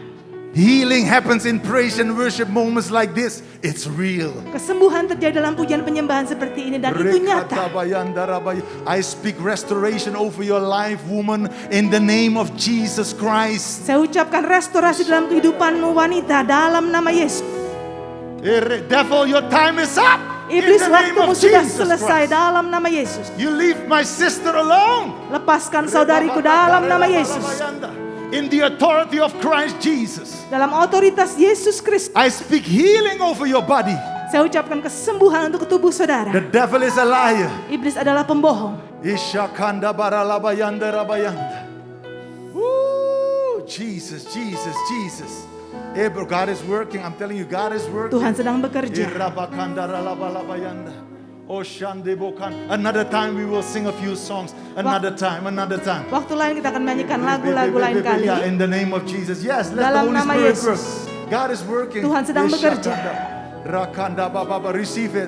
Healing happens in praise and worship moments like this. It's real. Kesembuhan terjadi dalam pujian penyembahan seperti ini dan itu nyata. I speak restoration over your life, woman, in the name of Jesus Christ. Saya ucapkan restorasi dalam kehidupanmu wanita dalam nama Yesus. Devil, your time is up. Iblis, In the name waktumu of sudah Jesus selesai Christ. dalam nama Yesus. You leave my sister alone. Lepaskan saudariku dalam nama Yesus. In the authority of Christ Jesus. Dalam otoritas Yesus Kristus. I speak healing over your body. Saya ucapkan kesembuhan untuk tubuh saudara. The devil is a liar. Iblis adalah pembohong. Ishakanda baralabayanda rabayanda. Woo! Jesus, Jesus, Jesus. Hey bro, God is working. I'm telling you, God is working. Tuhan sedang bekerja. Irabakanda ralabalabayanda. Another time we will sing a few songs. Another time. Waktu lain kita akan menyanyikan lagu-lagu lain kali. Yeah, in the name of Jesus. Yes, let the Dalam Holy nama Spirit Yesus. work. God is working. Tuhan sedang bekerja. Rakanda baba, receive it.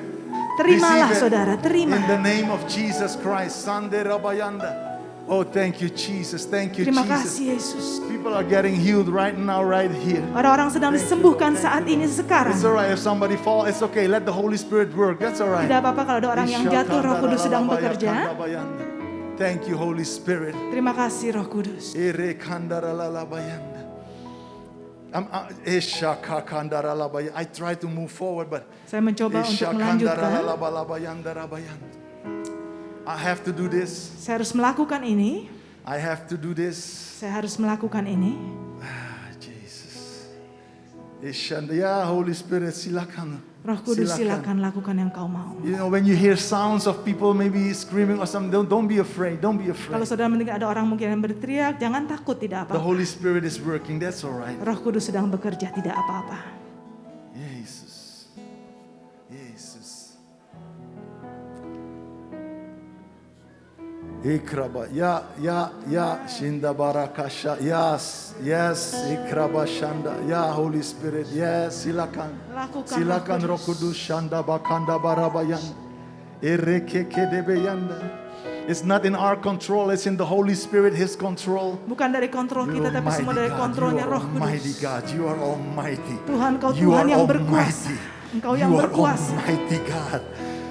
Terimalah Receive it. saudara, terima. In the name of Jesus Christ. Sande rabayanda. Oh, thank you, Jesus. Thank you, Terima Jesus. kasih Yesus. People are getting healed right now, right here. Orang-orang sedang disembuhkan saat ini sekarang. It's alright if somebody fall. It's okay. Let the Holy Spirit work. That's alright. Tidak apa-apa kalau ada orang yang jatuh, Roh Kudus sedang bekerja. Thank you, Holy Spirit. Terima kasih Roh Kudus. I try to move forward, but Saya mencoba untuk melanjutkan. I have to do this. Saya harus melakukan ini. I have to do this. Saya harus melakukan ini. Jesus. Ya, Holy Spirit, silakan. Roh Kudus silakan lakukan yang kau mau. You know, when you hear sounds of people maybe screaming or something, don't be afraid. Don't be Kalau afraid. saudara mendengar ada orang mungkin yang berteriak, jangan takut, tidak The apa-apa. Holy Spirit is working. That's all right. Roh Kudus sedang bekerja, tidak apa-apa. Jesus. Jesus. Ikraba. Ya, Shinda Barakasha. Yes, Ikraba Shanda. Ya, Holy Spirit. Yes, silakan. Lakukan, Silakan Roh Roh Kudus Shanda Bakanda Barabayan. Erekekedebeyanda. It's not in our control, it's in the Holy Spirit, His control. Bukan dari kontrol kita, tapi semua dari kontrolnya Roh Almighty Kudus. God, you are almighty. Tuhan, kau You Tuhan are yang berkuasa. almighty. Engkau yang You are berkuasa. almighty God.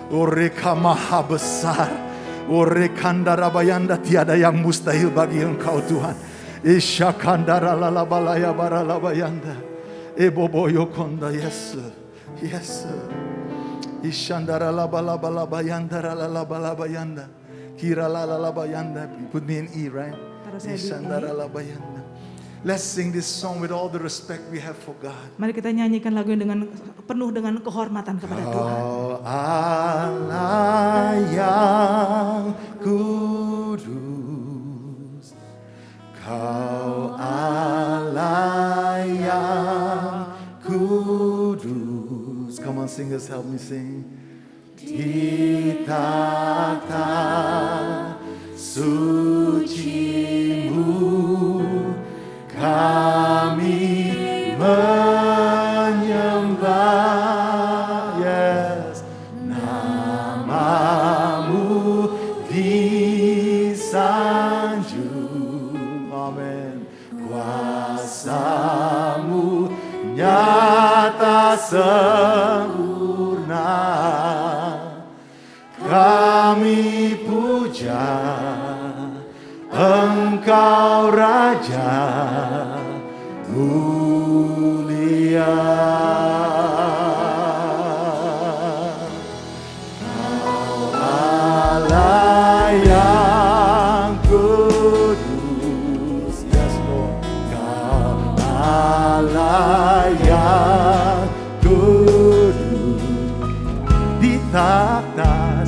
Oreka maha besar. Orekanda rabayanda, tiada yang mustahil bagi Engkau Tuhan. Ishakanda ralalabalaya baralabayanda. Eboboyo konda, yes sir. Yes sir. Ishandara labalabalabayanda ralalabayanda. Kira la la la bayanda. Put me in E, right? Taruh saya di E. Ishandara la bayanda. Let's sing this song with all the respect we have for God. Mari kita nyanyikan lagu ini dengan penuh dengan kehormatan kepada Tuhan. Kau Allah yang kudus, Kau Allah yang kudus. Come on, singers, help me sing. Di takhta suci-Mu kami menyembah, yes, nama-Mu disanjung, amin. Kuasa-Mu nyata sempurna, kami puja Engkau Raja mulia. Kau Allah yang kudus, yes Lord. Kau Allah yang kudus, di takhta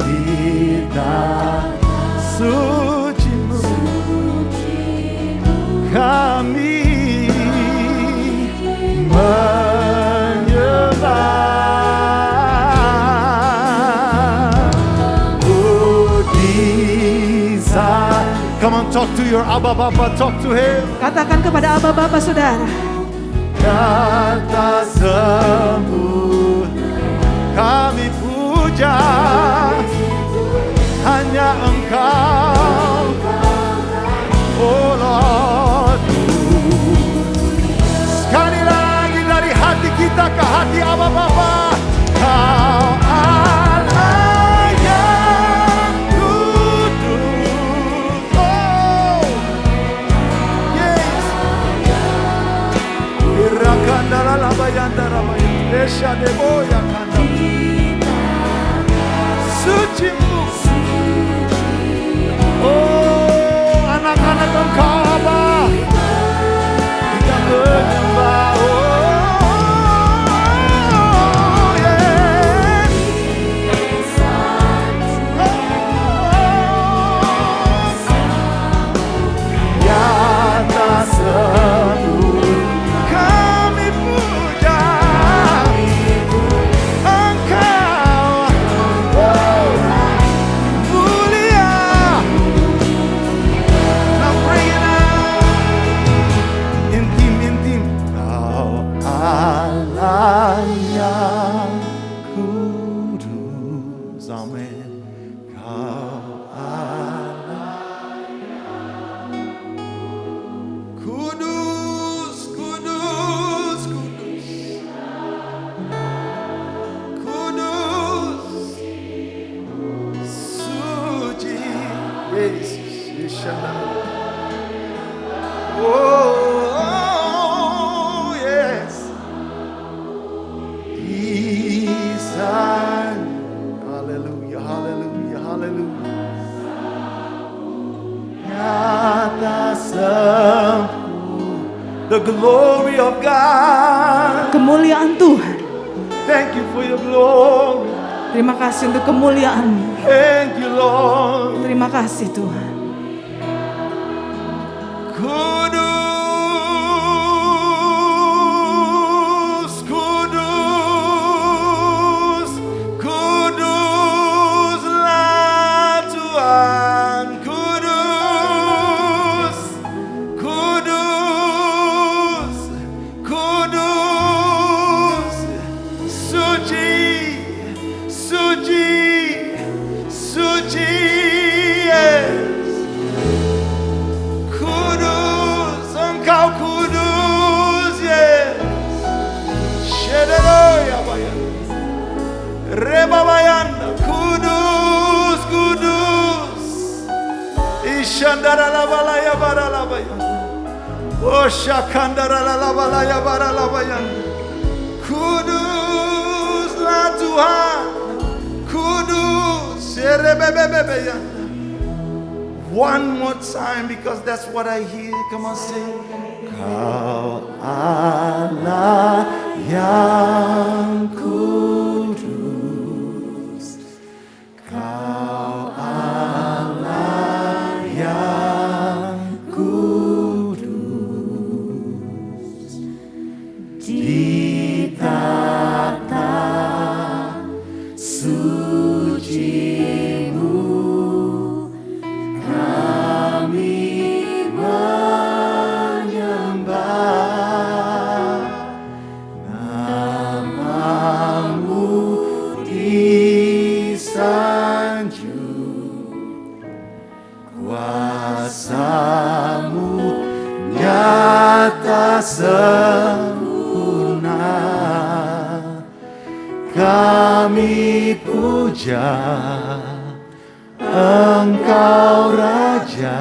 suci-Mu kami menyembah. Come on, talk to your Abba Bapa, talk to Him. Katakan kepada Abba Bapa saudara. Kata sembuh, kami puja hanya Engkau, oh Lord. Sekali lagi dari hati kita ke hati Abba Bapa, Kau Allah yang kudus, oh yes. Irakandala labayanda rabayanda, Desha deboya kanda, suci-Mu. Oh, anak-anak Engkau Abba, kita menyembah. Oh, yes. Nyata sembuh, kami puja Engkau mulia. Now bring it out. Intim. Kau Allah yang kudus, amin. Kau Allah kudus, kudus, kudus, kudus, suci, Yesus. Oh, yes. Isan. Hallelujah, hallelujah, hallelujah. Nyata sempurna, the glory of God. Kemuliaan Tuhan. Thank you for your glory. Terima kasih untuk kemuliaan-Mu. Thank you, Lord. Terima kasih Tuhan. Kudus, kudus, kuduslah Tuhan. Kudus, kudus, kudus, suci, suci, suci, yes. Kudus, Engkau kudus, yes. Shedeloya bayanda, Reba bayanda, kudus, kudus. Ishandara la balaya bara la bayanda, Oshakandara la balaya bara la bayanda. Kuduslah Tuhan, kudus, Sherebebebe bayanda. One more time, because that's what I hear. Come on, sing. Kau Allah yang kudus, Kau Allah yang kudus, di tata suci-Mu kami menyembah, nama-Mu disanjung, kuasa-Mu nyata sempurna, kami puja Engkau Raja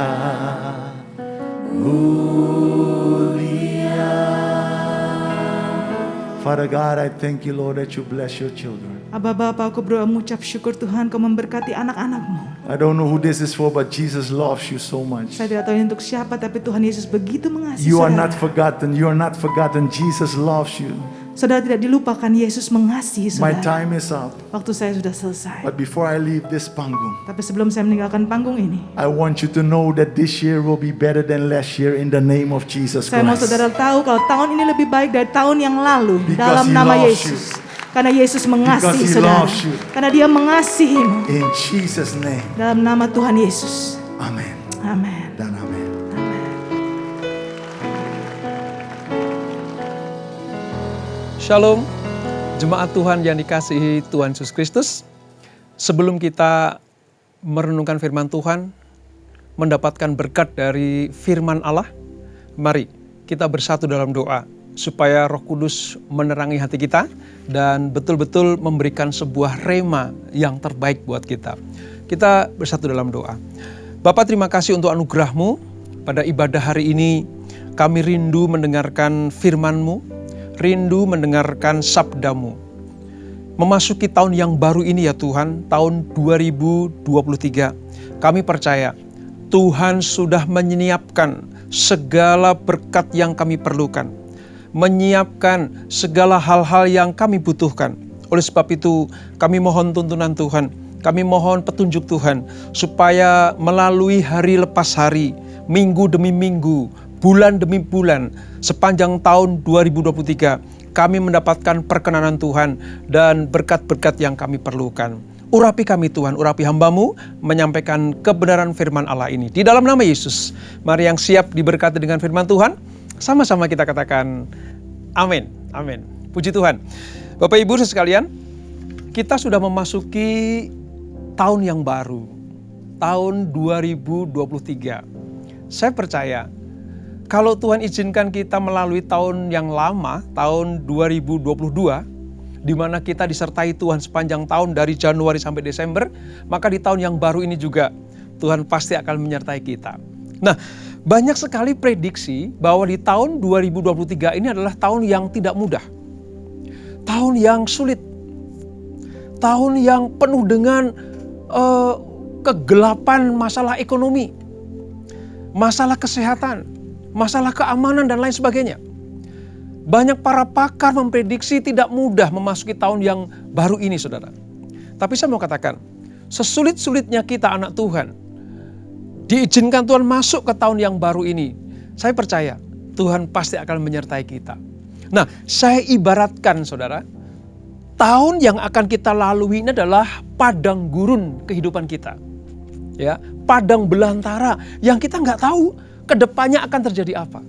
mulia. Father God, I thank you, Lord, that you bless your children. Abah Bapa, aku berdoa mengucap syukur Tuhan Kau memberkati anak-anak-Mu. I don't know who this is for, but Jesus loves you so much. Saya tidak tahu ini untuk siapa, tapi Tuhan Yesus begitu mengasihi You are saudara. not forgotten. You are not forgotten. Jesus loves you. Saudara tidak dilupakan, Yesus mengasihi My saudara. time is up. Waktu saya sudah selesai. But before I leave this panggung, Tapi sebelum saya meninggalkan panggung ini, I want you to know that this year will be better than last year in the name of Jesus saya mau Christ. saudara tahu kalau tahun ini lebih baik dari tahun yang lalu. Because Dalam He nama loves Yesus. Karena Yesus mengasihi Because He saudara. loves you. Karena Dia mengasihimu. In Jesus' name. Dalam nama Tuhan Yesus. Amen. Amin. Dan amen. Shalom, jemaat Tuhan yang dikasihi Tuhan Yesus Kristus. Sebelum kita merenungkan firman Tuhan, mendapatkan berkat dari firman Allah, mari kita bersatu dalam doa supaya Roh Kudus menerangi hati kita dan betul-betul memberikan sebuah rema yang terbaik buat kita. Kita bersatu dalam doa. Bapa, terima kasih untuk anugerah-Mu. Pada ibadah hari ini kami rindu mendengarkan firman-Mu, rindu mendengarkan sabda-Mu. Memasuki tahun yang baru ini ya Tuhan, tahun 2023, kami percaya Tuhan sudah menyiapkan segala berkat yang kami perlukan, menyiapkan segala hal-hal yang kami butuhkan. Oleh sebab itu, kami mohon tuntunan Tuhan, kami mohon petunjuk Tuhan, supaya melalui hari lepas hari, minggu demi minggu, bulan demi bulan, sepanjang tahun 2023, kami mendapatkan perkenanan Tuhan dan berkat-berkat yang kami perlukan. Urapi kami Tuhan, urapi hamba-Mu menyampaikan kebenaran firman Allah ini. Di dalam nama Yesus, mari yang siap diberkati dengan firman Tuhan, sama-sama kita katakan amin, amin. Puji Tuhan. Bapak Ibu sekalian, kita sudah memasuki tahun yang baru, tahun 2023. Saya percaya, kalau Tuhan izinkan kita melalui tahun yang lama, tahun 2022, di mana kita disertai Tuhan sepanjang tahun dari Januari sampai Desember, maka di tahun yang baru ini juga Tuhan pasti akan menyertai kita. Nah, banyak sekali prediksi bahwa di tahun 2023 ini adalah tahun yang tidak mudah. Tahun yang sulit. Tahun yang penuh dengan kegelapan masalah ekonomi, masalah kesehatan, masalah keamanan dan lain sebagainya. Banyak para pakar memprediksi tidak mudah memasuki tahun yang baru ini, saudara. Tapi saya mau katakan, sesulit-sulitnya kita anak Tuhan, diizinkan Tuhan masuk ke tahun yang baru ini, saya percaya Tuhan pasti akan menyertai kita. Nah, saya ibaratkan saudara, tahun yang akan kita lalui ini adalah padang gurun kehidupan kita. Ya, padang belantara yang kita nggak tahu kedepannya akan terjadi apa.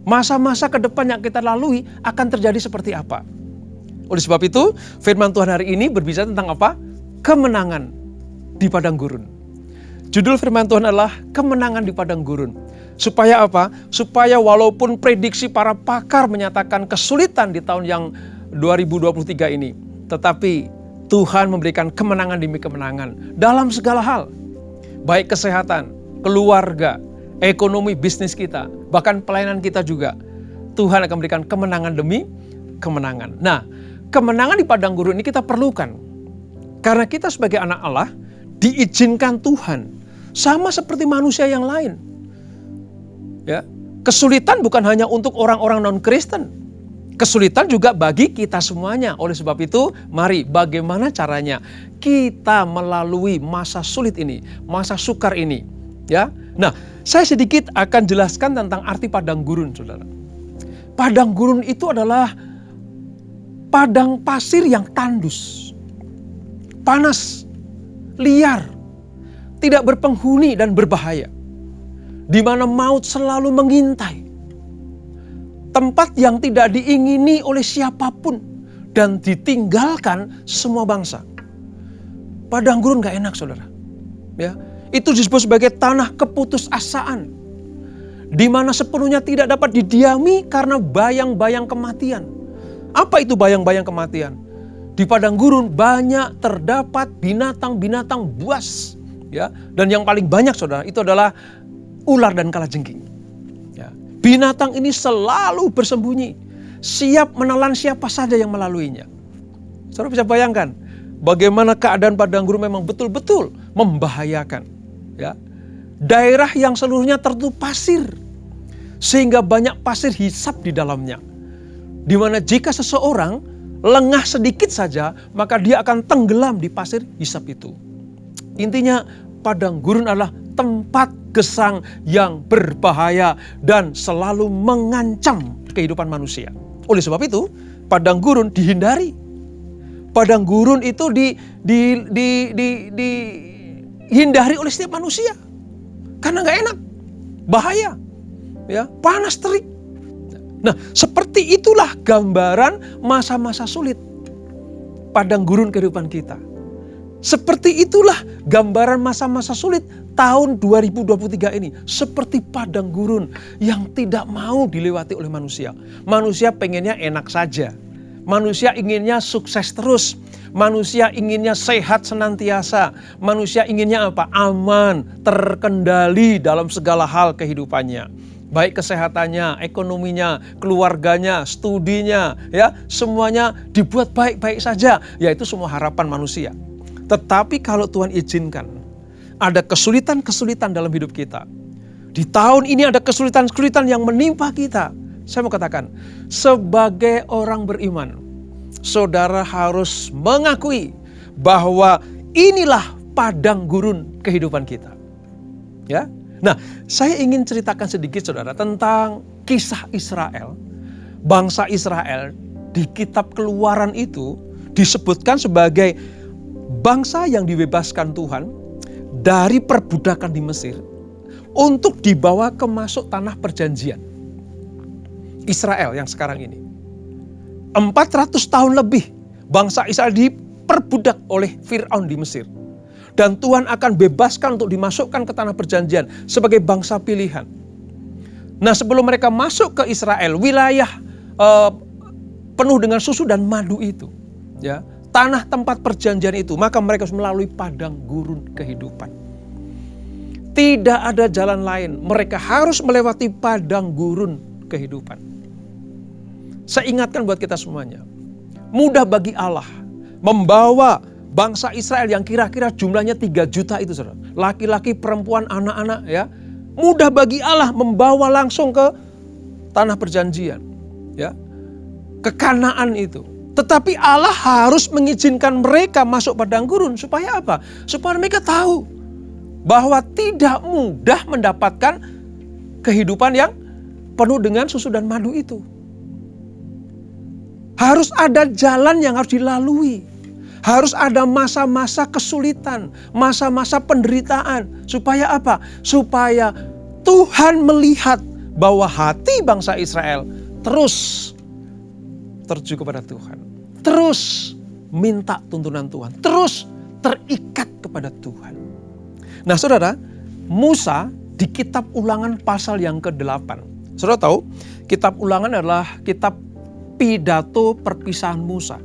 Masa-masa ke depan yang kita lalui akan terjadi seperti apa. Oleh sebab itu, firman Tuhan hari ini berbicara tentang apa? Kemenangan di padang gurun. Judul firman Tuhan adalah kemenangan di padang gurun. Supaya apa? Supaya walaupun prediksi para pakar menyatakan kesulitan di tahun yang 2023 ini, tetapi Tuhan memberikan kemenangan demi kemenangan dalam segala hal. Baik kesehatan, keluarga, ekonomi, bisnis kita, bahkan pelayanan kita juga. Tuhan akan memberikan kemenangan demi kemenangan. Nah, kemenangan di padang gurun ini kita perlukan. Karena kita sebagai anak Allah, diizinkan Tuhan Sama seperti manusia yang lain. Ya, kesulitan bukan hanya untuk orang-orang non-Kristen. Kesulitan juga bagi kita semuanya. Oleh sebab itu, mari bagaimana caranya kita melalui masa sulit ini, masa sukar ini. Ya, nah, saya sedikit akan jelaskan tentang arti padang gurun, saudara. Padang gurun itu adalah padang pasir yang tandus, panas, liar, tidak berpenghuni dan berbahaya, di mana maut selalu mengintai. Tempat yang tidak diingini oleh siapapun dan ditinggalkan semua bangsa. Padang gurun gak enak, saudara. Ya, itu disebut sebagai tanah keputusasaan, di mana sepenuhnya tidak dapat didiami karena bayang-bayang kematian. Apa itu bayang-bayang kematian? Di padang gurun banyak terdapat binatang-binatang buas, ya, dan yang paling banyak, saudara, itu adalah ular dan kalajengking. Binatang ini selalu bersembunyi, siap menelan siapa saja yang melaluinya. Saudara bisa bayangkan bagaimana keadaan padang gurun memang betul-betul membahayakan. Ya. Daerah yang seluruhnya tertutup pasir, sehingga banyak pasir hisap di dalamnya. Di mana jika seseorang lengah sedikit saja, maka dia akan tenggelam di pasir hisap itu. Intinya, padang gurun adalah tempat gesang yang berbahaya dan selalu mengancam kehidupan manusia. Oleh sebab itu, padang gurun dihindari. Padang gurun itu dihindari oleh setiap manusia. Karena gak enak, bahaya, ya, panas terik. Nah, seperti itulah gambaran masa-masa sulit padang gurun kehidupan kita. Seperti itulah gambaran masa-masa sulit tahun 2023 ini. Seperti padang gurun yang tidak mau dilewati oleh manusia. Manusia pengennya enak saja. Manusia inginnya sukses terus. Manusia inginnya sehat senantiasa. Manusia inginnya apa? Aman, terkendali dalam segala hal kehidupannya. Baik kesehatannya, ekonominya, keluarganya, studinya, ya, semuanya dibuat baik-baik saja. Yaitu semua harapan manusia. Tetapi kalau Tuhan izinkan ada kesulitan-kesulitan dalam hidup kita. Di tahun ini ada kesulitan-kesulitan yang menimpa kita. Saya mau katakan, sebagai orang beriman, saudara harus mengakui bahwa inilah padang gurun kehidupan kita. Ya. Nah, saya ingin ceritakan sedikit, saudara, tentang kisah Israel. Bangsa Israel di kitab Keluaran itu disebutkan sebagai bangsa yang dibebaskan Tuhan dari perbudakan di Mesir untuk dibawa ke masuk tanah perjanjian. Israel yang sekarang ini. 400 tahun lebih bangsa Israel diperbudak oleh Fir'aun di Mesir. Dan Tuhan akan bebaskan untuk dimasukkan ke tanah perjanjian sebagai bangsa pilihan. Nah, sebelum mereka masuk ke Israel, wilayah penuh dengan susu dan madu itu, ya, tanah tempat perjanjian itu, maka mereka harus melalui padang gurun kehidupan. Tidak ada jalan lain, mereka harus melewati padang gurun kehidupan. Saya ingatkan buat kita semuanya, mudah bagi Allah membawa bangsa Israel yang kira-kira jumlahnya 3 juta itu, saudara, laki-laki, perempuan, anak-anak, ya, mudah bagi Allah membawa langsung ke tanah perjanjian, ya, ke Kanaan itu. Tetapi Allah harus mengizinkan mereka masuk padang gurun. Supaya apa? Supaya mereka tahu bahwa tidak mudah mendapatkan kehidupan yang penuh dengan susu dan madu itu. Harus ada jalan yang harus dilalui. Harus ada masa-masa kesulitan, masa-masa penderitaan. Supaya apa? Supaya Tuhan melihat bahwa hati bangsa Israel terus tertuju kepada Tuhan. Terus minta tuntunan Tuhan. Terus terikat kepada Tuhan. Nah, saudara, Musa di kitab Ulangan pasal yang ke-8. Saudara tahu, kitab Ulangan adalah kitab pidato perpisahan Musa.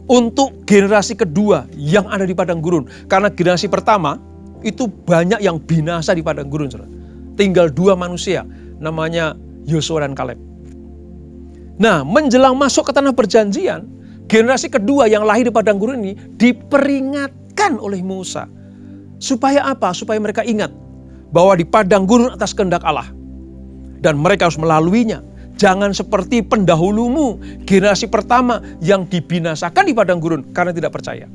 Untuk generasi kedua yang ada di padang gurun. Karena generasi pertama itu banyak yang binasa di padang gurun, saudara. Tinggal 2 manusia, namanya Yosua dan Kaleb. Nah, menjelang masuk ke tanah perjanjian, generasi kedua yang lahir di padang gurun ini diperingatkan oleh Musa Supaya apa? Supaya mereka ingat bahwa di padang gurun atas kehendak Allah. Dan mereka harus melaluinya. Jangan seperti pendahulumu, generasi pertama yang dibinasakan di padang gurun karena tidak percaya.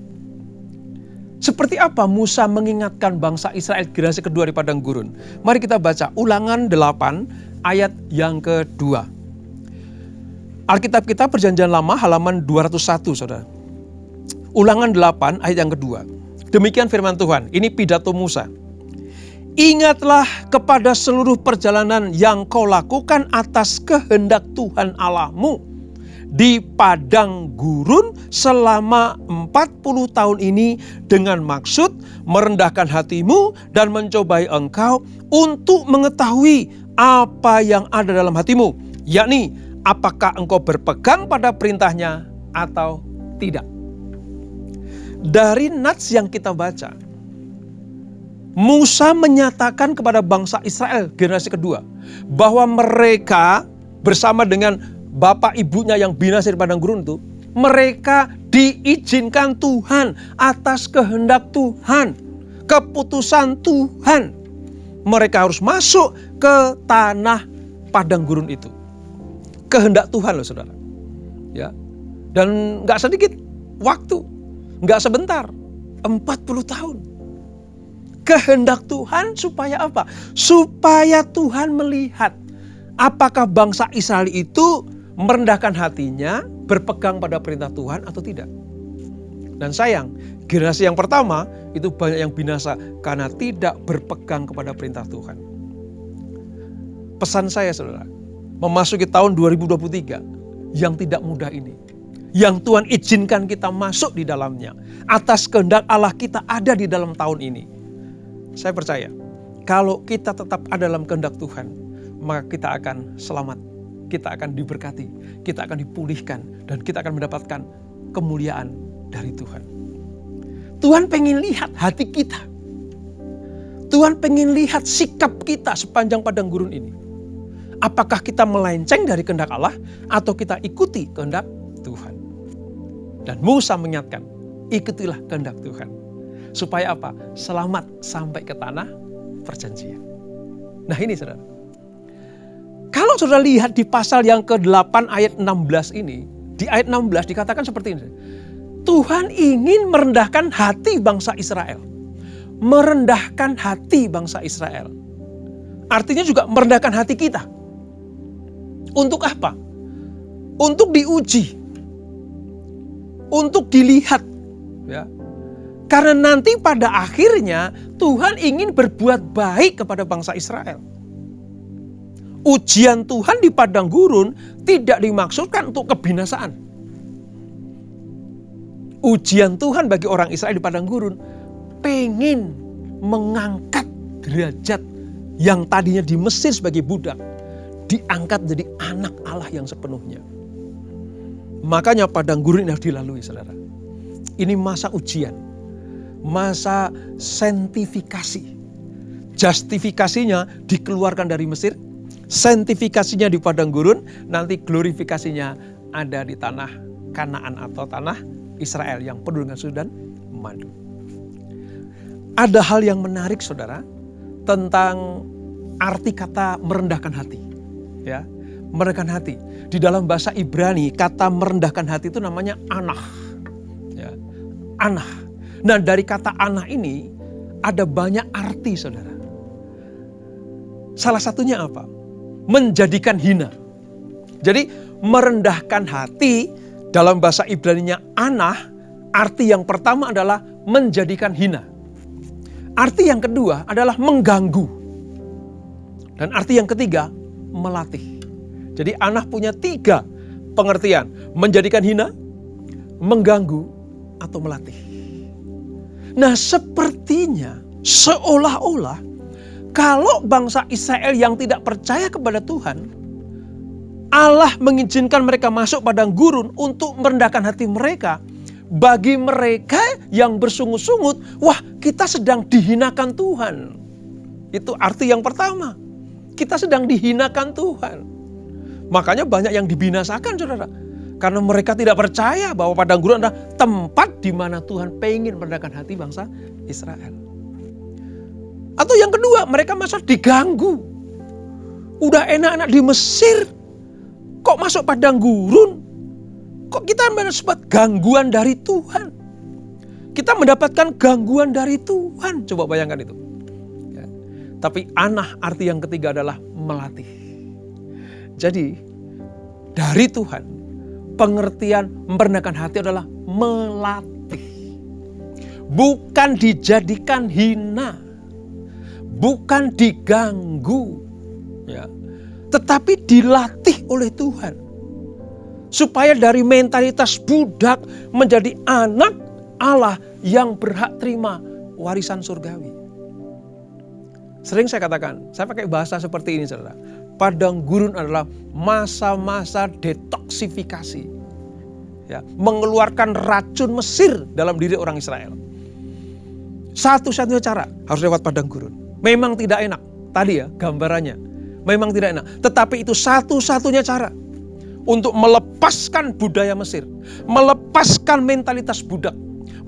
Seperti apa Musa mengingatkan bangsa Israel generasi kedua di padang gurun? Mari kita baca Ulangan 8 ayat yang kedua. Alkitab kita Perjanjian Lama halaman 201, saudara. Ulangan 8 ayat yang kedua. Demikian firman Tuhan, ini pidato Musa. Ingatlah kepada seluruh perjalanan yang kau lakukan atas kehendak Tuhan Allahmu di padang gurun selama 40 tahun ini dengan maksud merendahkan hatimu dan mencobai engkau untuk mengetahui apa yang ada dalam hatimu, yakni apakah engkau berpegang pada perintahnya atau tidak. Dari nats yang kita baca, Musa menyatakan kepada bangsa Israel generasi kedua bahwa mereka bersama dengan bapak ibunya yang binasa di padang gurun itu, mereka diizinkan Tuhan atas kehendak Tuhan, keputusan Tuhan. Mereka harus masuk ke tanah padang gurun itu. Kehendak Tuhan loh saudara. Ya. Dan gak sedikit waktu, gak sebentar, 40 tahun. Kehendak Tuhan supaya apa? Supaya Tuhan melihat apakah bangsa Israel itu merendahkan hatinya, berpegang pada perintah Tuhan atau tidak. Dan sayang, generasi yang pertama itu banyak yang binasa karena tidak berpegang kepada perintah Tuhan. Pesan saya saudara, memasuki tahun 2023 yang tidak mudah ini, yang Tuhan izinkan kita masuk di dalamnya, atas kehendak Allah kita ada di dalam tahun ini. Saya percaya, kalau kita tetap ada dalam kehendak Tuhan, maka kita akan selamat, kita akan diberkati, kita akan dipulihkan, dan kita akan mendapatkan kemuliaan dari Tuhan. Tuhan pengen lihat hati kita. Tuhan pengen lihat sikap kita sepanjang padang gurun ini. Apakah kita melenceng dari kehendak Allah atau kita ikuti kehendak Tuhan? Dan Musa mengingatkan, ikutilah kehendak Tuhan. Supaya apa? Selamat sampai ke tanah perjanjian. Nah ini saudara. Kalau saudara lihat di pasal yang ke-8 ayat 16 ini. Di ayat 16 dikatakan seperti ini. Tuhan ingin merendahkan hati bangsa Israel. Merendahkan hati bangsa Israel. Artinya juga merendahkan hati kita. Untuk apa? Untuk diuji. Untuk dilihat. Ya. Karena nanti pada akhirnya Tuhan ingin berbuat baik kepada bangsa Israel. Ujian Tuhan di padang gurun tidak dimaksudkan untuk kebinasaan. Ujian Tuhan bagi orang Israel di padang gurun pengen mengangkat derajat yang tadinya di Mesir sebagai budak, diangkat menjadi anak Allah yang sepenuhnya. Makanya padang gurun ini harus dilalui saudara. Ini masa ujian. Masa sanctifikasi. Justifikasinya dikeluarkan dari Mesir, sanctifikasinya di padang gurun, nanti glorifikasinya ada di tanah Kanaan atau tanah Israel yang penuh dengan susu dan madu. Ada hal yang menarik saudara tentang arti kata merendahkan hati. Ya, merendahkan hati. Di dalam bahasa Ibrani kata merendahkan hati itu namanya anah. Ya, anah. Nah dari kata anah ini ada banyak arti saudara. Salah satunya apa? Menjadikan hina. Jadi merendahkan hati dalam bahasa Ibraninya anah, arti yang pertama adalah menjadikan hina. Arti yang kedua adalah mengganggu. Dan arti yang ketiga melatih. Jadi anah punya 3 pengertian. Menjadikan hina, mengganggu, atau melatih. Nah sepertinya seolah-olah kalau bangsa Israel yang tidak percaya kepada Tuhan, Allah mengizinkan mereka masuk padang gurun untuk merendahkan hati mereka. Bagi mereka yang bersungut-sungut, wah kita sedang dihinakan Tuhan. Itu arti yang pertama. Kita sedang dihinakan Tuhan. Makanya banyak yang dibinasakan saudara. Karena mereka tidak percaya bahwa padang gurun adalah tempat di mana Tuhan pengen merendahkan hati bangsa Israel. Atau yang kedua, mereka masa diganggu. Udah enak-enak di Mesir, kok masuk padang gurun? Kok kita mendapat gangguan dari Tuhan? Kita mendapatkan gangguan dari Tuhan. Coba bayangkan itu. Ya. Tapi anah arti yang ketiga adalah melatih. Jadi dari Tuhan, pengertian memerdekakan hati adalah melatih. Bukan dijadikan hina. Bukan diganggu. Ya. Tetapi dilatih oleh Tuhan. Supaya dari mentalitas budak menjadi anak Allah yang berhak terima warisan surgawi. Sering saya katakan, saya pakai bahasa seperti ini saudara. Padang gurun adalah masa-masa detoksifikasi. Ya, mengeluarkan racun Mesir dalam diri orang Israel. Satu-satunya cara harus lewat padang gurun. Memang tidak enak. Tadi ya gambarannya. Memang tidak enak. Tetapi itu satu-satunya cara untuk melepaskan budaya Mesir. Melepaskan mentalitas budak.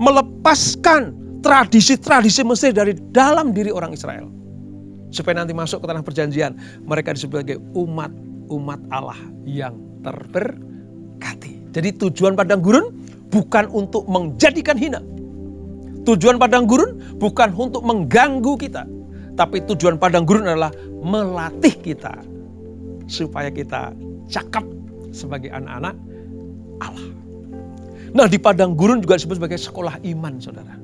Melepaskan tradisi-tradisi Mesir dari dalam diri orang Israel. Supaya nanti masuk ke tanah perjanjian, mereka disebut sebagai umat Allah yang terberkati. Jadi tujuan padang gurun bukan untuk menjadikan hina. Tujuan padang gurun bukan untuk mengganggu kita. Tapi tujuan padang gurun adalah melatih kita. Supaya kita cakap sebagai anak-anak Allah. Nah, di padang gurun juga disebut sebagai sekolah iman, saudara.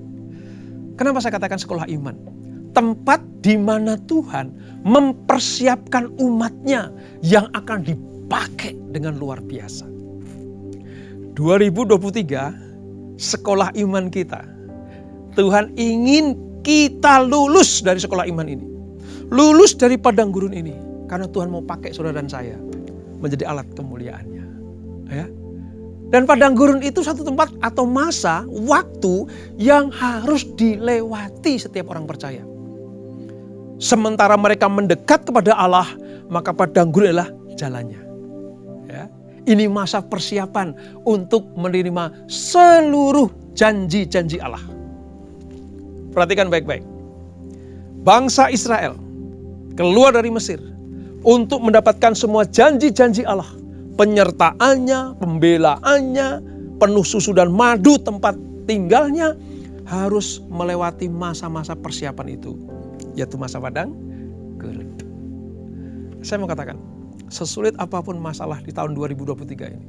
Kenapa saya katakan sekolah iman? Tempat di mana Tuhan mempersiapkan umatnya yang akan dipakai dengan luar biasa. 2023, sekolah iman kita. Tuhan ingin kita lulus dari sekolah iman ini. Lulus dari padang gurun ini. Karena Tuhan mau pakai saudara dan saya menjadi alat kemuliaannya. Ya. Dan padang gurun itu satu tempat atau masa, waktu yang harus dilewati setiap orang percaya. Sementara mereka mendekat kepada Allah, maka padang gurun adalah jalannya. Ya. Ini masa persiapan untuk menerima seluruh janji-janji Allah. Perhatikan baik-baik. Bangsa Israel keluar dari Mesir untuk mendapatkan semua janji-janji Allah. Penyertaannya, pembelaannya, penuh susu dan madu tempat tinggalnya harus melewati masa-masa persiapan itu. Yaitu masa padang gurun. Saya mau katakan, sesulit apapun masalah di tahun 2023 ini,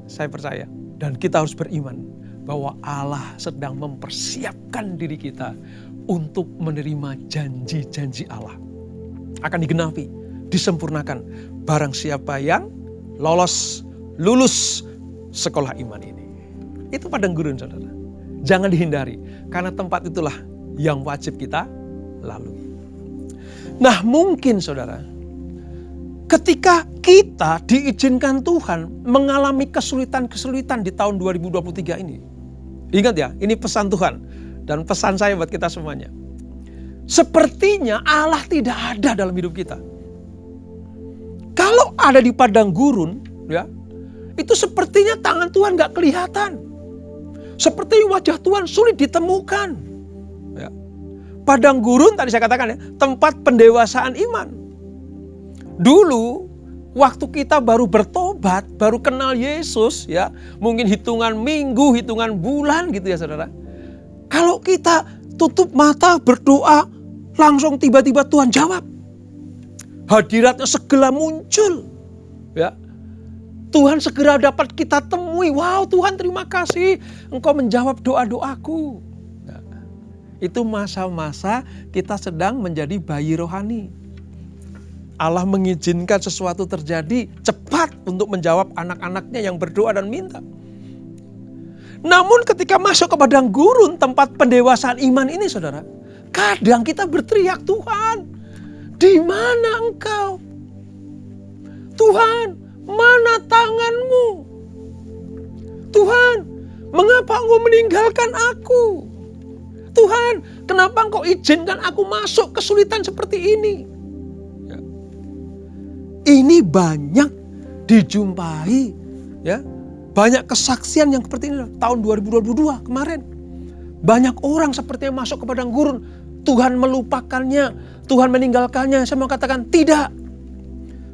saya percaya dan kita harus beriman bahwa Allah sedang mempersiapkan diri kita untuk menerima janji-janji Allah. Akan digenapi, disempurnakan barang siapa yang lulus sekolah iman ini. Itu padang gurun, saudara. Jangan dihindari, karena tempat itulah yang wajib kita lalui. Nah, mungkin saudara, ketika kita diizinkan Tuhan mengalami kesulitan-kesulitan di tahun 2023 ini. Ingat ya, ini pesan Tuhan dan pesan saya buat kita semuanya. Sepertinya Allah tidak ada dalam hidup kita. Kalau ada di padang gurun, ya, itu sepertinya tangan Tuhan gak kelihatan. Seperti wajah Tuhan sulit ditemukan. Ya. Padang gurun tadi saya katakan ya, tempat pendewasaan iman. Dulu waktu kita baru bertobat, baru kenal Yesus ya, mungkin hitungan minggu, hitungan bulan gitu ya saudara. Kalau kita tutup mata berdoa, langsung tiba-tiba Tuhan jawab. Hadiratnya segera muncul. Ya. Tuhan segera dapat kita temui. Wow, Tuhan terima kasih Engkau menjawab doa-doaku. Ya. Itu masa-masa kita sedang menjadi bayi rohani. Allah mengizinkan sesuatu terjadi cepat untuk menjawab anak-anaknya yang berdoa dan minta. Namun ketika masuk ke padang gurun, tempat pendewasaan iman ini saudara, kadang kita berteriak, Tuhan, di mana Engkau? Tuhan, mana tangan-Mu? Tuhan, mengapa Engkau meninggalkan aku? Tuhan, kenapa Engkau izinkan aku masuk kesulitan seperti ini? Ya. Ini banyak dijumpai, ya, banyak kesaksian yang seperti ini tahun 2022 kemarin. Banyak orang sepertinya masuk ke padang gurun, Tuhan melupakannya, Tuhan meninggalkannya. Saya mau katakan tidak.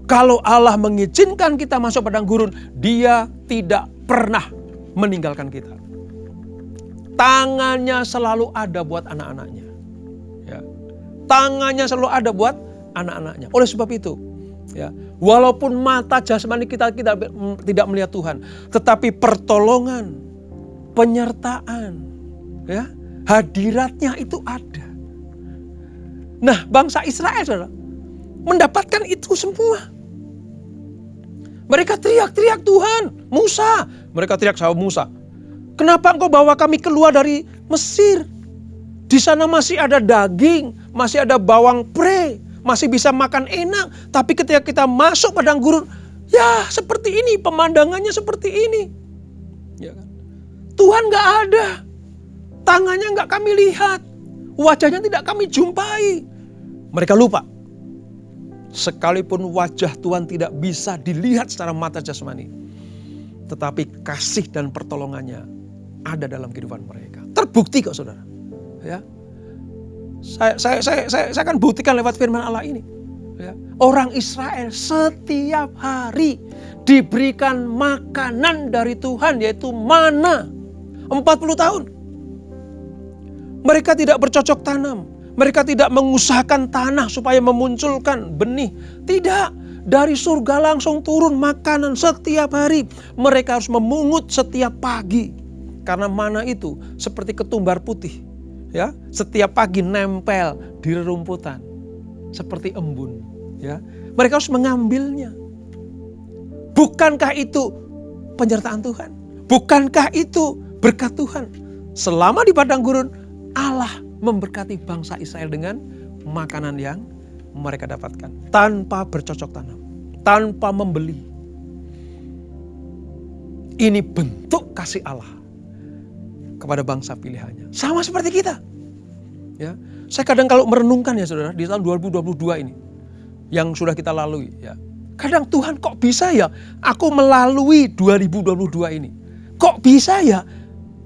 Kalau Allah mengizinkan kita masuk padang gurun, Dia tidak pernah meninggalkan kita. Tangannya selalu ada buat anak-anaknya. Ya. Tangannya selalu ada buat anak-anaknya. Oleh sebab itu, ya, walaupun mata jasmani kita tidak melihat Tuhan, tetapi pertolongan, penyertaan, ya, hadiratnya itu ada. Nah, bangsa Israel, saudara, mendapatkan itu semua. Mereka teriak-teriak Tuhan, Musa. Mereka teriak sama Musa, kenapa engkau bawa kami keluar dari Mesir? Di sana masih ada daging, masih ada bawang pre, masih bisa makan enak. Tapi ketika kita masuk padang gurun, ya seperti ini, pemandangannya seperti ini. Ya kan? Tuhan gak ada, tangannya gak kami lihat, wajahnya tidak kami jumpai. Mereka lupa. Sekalipun wajah Tuhan tidak bisa dilihat secara mata jasmani, tetapi kasih dan pertolongannya ada dalam kehidupan mereka. Terbukti kok, saudara. Ya, saya akan buktikan lewat firman Allah ini. Ya. Orang Israel setiap hari diberikan makanan dari Tuhan, yaitu mana 40 tahun. Mereka tidak bercocok tanam. Mereka tidak mengusahakan tanah supaya memunculkan benih. Tidak. Dari surga langsung turun makanan setiap hari. Mereka harus memungut setiap pagi. Karena mana itu seperti ketumbar putih. Ya, setiap pagi nempel di rerumputan. Seperti embun. Ya, mereka harus mengambilnya. Bukankah itu penyertaan Tuhan? Bukankah itu berkat Tuhan? Selama di padang gurun, Allah memberkati bangsa Israel dengan makanan yang mereka dapatkan. Tanpa bercocok tanam. Tanpa membeli. Ini bentuk kasih Allah kepada bangsa pilihannya. Sama seperti kita. Ya, saya kadang kalau merenungkan ya saudara, di tahun 2022 ini. Yang sudah kita lalui. Ya, kadang Tuhan kok bisa ya aku melalui 2022 ini. Kok bisa ya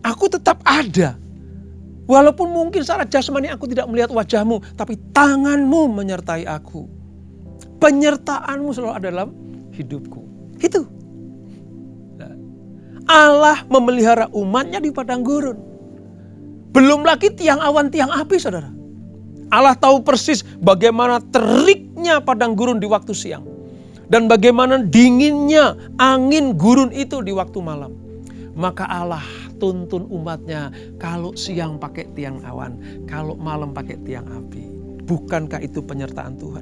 aku tetap ada. Walaupun mungkin secara jasmani aku tidak melihat wajahmu, tapi tanganmu menyertai aku. Penyertaanmu selalu ada dalam hidupku. Itu. Nah, Allah memelihara umatnya di padang gurun. Belum lagi tiang awan, tiang api, saudara. Allah tahu persis bagaimana teriknya padang gurun di waktu siang. Dan bagaimana dinginnya angin gurun itu di waktu malam. Maka Allah tuntun umatnya, kalau siang pakai tiang awan, kalau malam pakai tiang api. Bukankah itu penyertaan Tuhan?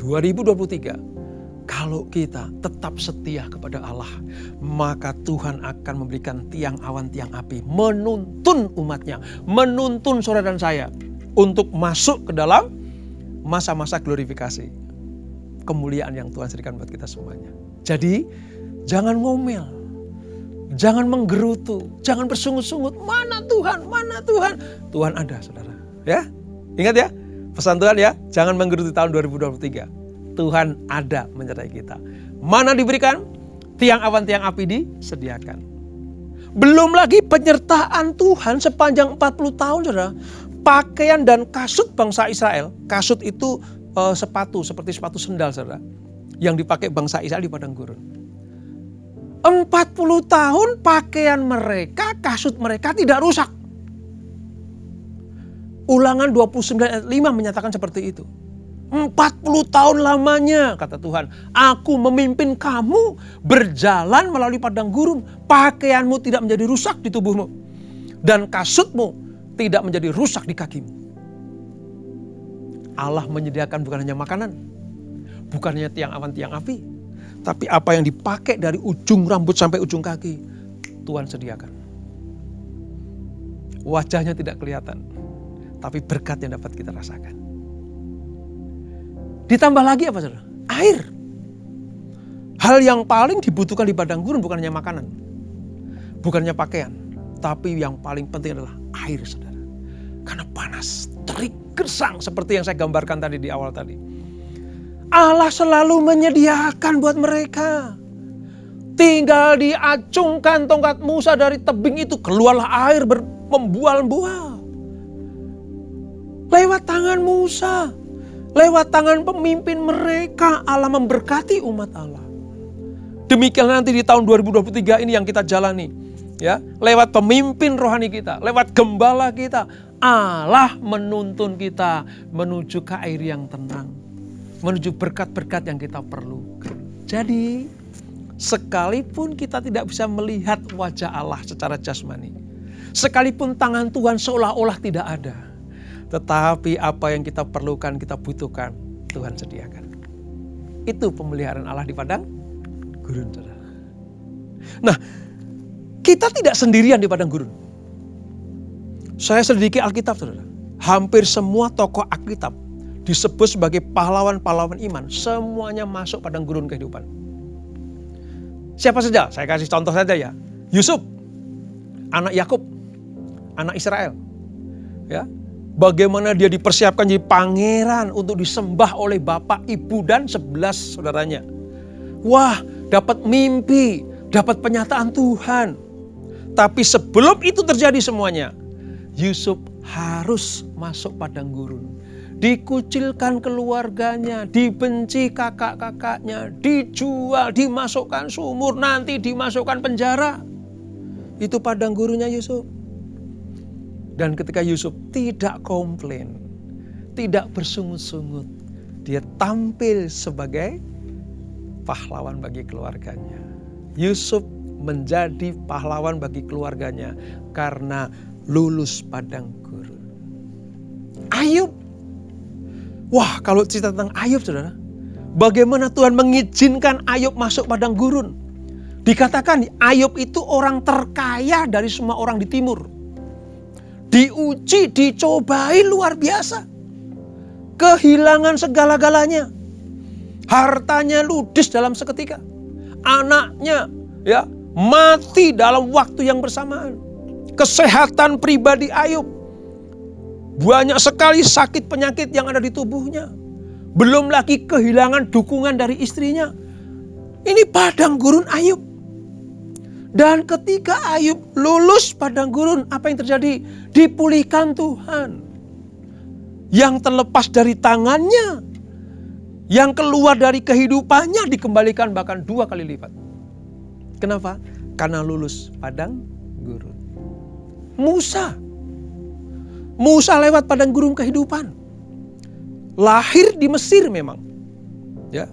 2023, kalau kita tetap setia kepada Allah, maka Tuhan akan memberikan tiang awan, tiang api, menuntun umatnya, menuntun saudara dan saya untuk masuk ke dalam masa-masa glorifikasi, kemuliaan yang Tuhan sediakan buat kita semuanya. Jadi, jangan ngomel. Jangan menggerutu, jangan bersungut-sungut. Mana Tuhan, mana Tuhan? Tuhan ada, saudara. Ya, ingat ya, pesan Tuhan ya. Jangan menggerutu tahun 2023. Tuhan ada menyertai kita. Mana diberikan? Tiang awan, tiang api disediakan. Belum lagi penyertaan Tuhan sepanjang 40 tahun, saudara. Pakaian dan kasut bangsa Israel. Kasut itu sepatu, seperti sepatu sendal, saudara. Yang dipakai bangsa Israel di padang gurun. 40 tahun pakaian mereka, kasut mereka tidak rusak. Ulangan 29 ayat 5 menyatakan seperti itu. 40 tahun lamanya, kata Tuhan, aku memimpin kamu berjalan melalui padang gurun. Pakaianmu tidak menjadi rusak di tubuhmu. Dan kasutmu tidak menjadi rusak di kakimu. Allah menyediakan bukan hanya makanan, bukan hanya tiang awan, tiang api. Tapi apa yang dipakai dari ujung rambut sampai ujung kaki, Tuhan sediakan. Wajahnya tidak kelihatan, tapi berkat yang dapat kita rasakan. Ditambah lagi apa saudara? Air. Hal yang paling dibutuhkan di padang gurun bukan hanya makanan, bukan hanya pakaian, tapi yang paling penting adalah air, saudara. Karena panas, terik, gersang seperti yang saya gambarkan tadi di awal tadi. Allah selalu menyediakan buat mereka. Tinggal diacungkan tongkat Musa dari tebing itu, keluarlah air membual-bual. Lewat tangan Musa, lewat tangan pemimpin mereka, Allah memberkati umat Allah. Demikian nanti di tahun 2023 ini yang kita jalani. Ya, lewat pemimpin rohani kita, lewat gembala kita, Allah menuntun kita menuju ke air yang tenang, menuju berkat-berkat yang kita perlukan. Jadi, sekalipun kita tidak bisa melihat wajah Allah secara jasmani, sekalipun tangan Tuhan seolah-olah tidak ada, tetapi apa yang kita perlukan, kita butuhkan, Tuhan sediakan. Itu pemeliharaan Allah di padang gurun, saudara. Nah, kita tidak sendirian di padang gurun. Saya selidiki Alkitab, saudara. Hampir semua tokoh Alkitab disebut sebagai pahlawan-pahlawan iman. Semuanya masuk padang gurun kehidupan. Siapa saja? Saya kasih contoh saja ya. Yusuf, anak Yakub, anak Israel. Ya, bagaimana dia dipersiapkan jadi pangeran untuk disembah oleh bapak, ibu, dan 11 saudaranya. Wah, dapat mimpi, dapat penyataan Tuhan. Tapi sebelum itu terjadi semuanya, Yusuf harus masuk padang gurun. Dikucilkan keluarganya, dibenci kakak-kakaknya, dijual, dimasukkan sumur, nanti dimasukkan penjara. Itu padang gurunnya Yusuf. Dan ketika Yusuf tidak komplain, tidak bersungut-sungut, dia tampil sebagai pahlawan bagi keluarganya. Yusuf menjadi pahlawan bagi keluarganya karena lulus padang gurun. Ayub. Wah, kalau cerita tentang Ayub, saudara, bagaimana Tuhan mengizinkan Ayub masuk padang gurun. Dikatakan Ayub itu orang terkaya dari semua orang di timur. Diuji, dicobai luar biasa. Kehilangan segala-galanya. Hartanya ludes dalam seketika. Anaknya ya mati dalam waktu yang bersamaan. Kesehatan pribadi Ayub, banyak sekali sakit penyakit yang ada di tubuhnya. Belum lagi kehilangan dukungan dari istrinya. Ini padang gurun Ayub. Dan ketika Ayub lulus padang gurun, apa yang terjadi? Dipulihkan Tuhan. Yang terlepas dari tangannya, yang keluar dari kehidupannya dikembalikan bahkan 2 kali lipat. Kenapa? Karena lulus padang gurun. Musa lewat padang gurun kehidupan. Lahir di Mesir memang. Ya.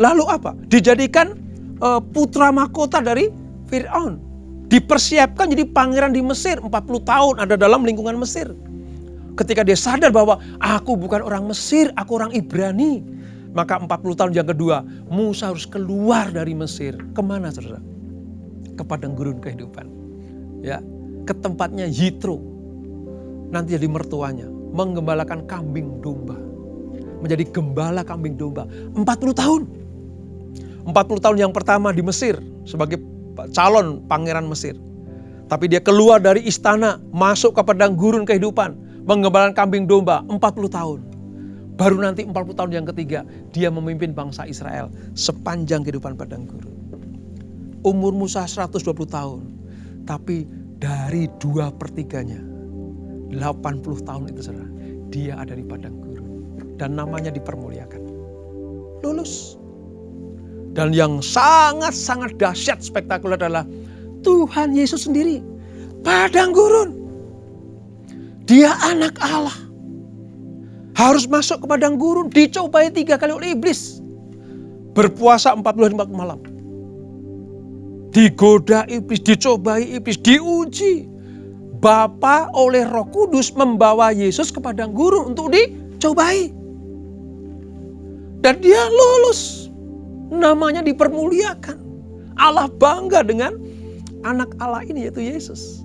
Lalu apa? Dijadikan putra mahkota dari Fir'aun. Dipersiapkan jadi pangeran di Mesir. 40 tahun ada dalam lingkungan Mesir. Ketika dia sadar bahwa aku bukan orang Mesir, aku orang Ibrani. Maka 40 tahun yang kedua, Musa harus keluar dari Mesir. Kemana, saudara? Ke padang gurun kehidupan. Ya, ke tempatnya Yitro. Nanti jadi mertuanya, menggembalakan kambing domba. Menjadi gembala kambing domba. 40 tahun. 40 tahun yang pertama di Mesir sebagai calon pangeran Mesir. Tapi dia keluar dari istana, masuk ke padang gurun kehidupan, menggembalakan kambing domba 40 tahun. Baru nanti 40 tahun yang ketiga, dia memimpin bangsa Israel sepanjang kehidupan padang gurun. Umur Musa 120 tahun. Tapi dari 2/3-nya, 80 tahun itu saudara, dia ada di padang gurun. Dan namanya dipermuliakan. Lulus. Dan yang sangat-sangat dahsyat spektakuler adalah Tuhan Yesus sendiri. Padang gurun. Dia anak Allah. Harus masuk ke padang gurun. Dicobai 3 kali oleh iblis. Berpuasa 40 hari 40 malam. Digoda iblis, dicobai iblis, diuji. Bapa oleh Roh Kudus membawa Yesus ke padang gurun untuk dicobai. Dan dia lulus. Namanya dipermuliakan. Allah bangga dengan anak Allah ini yaitu Yesus.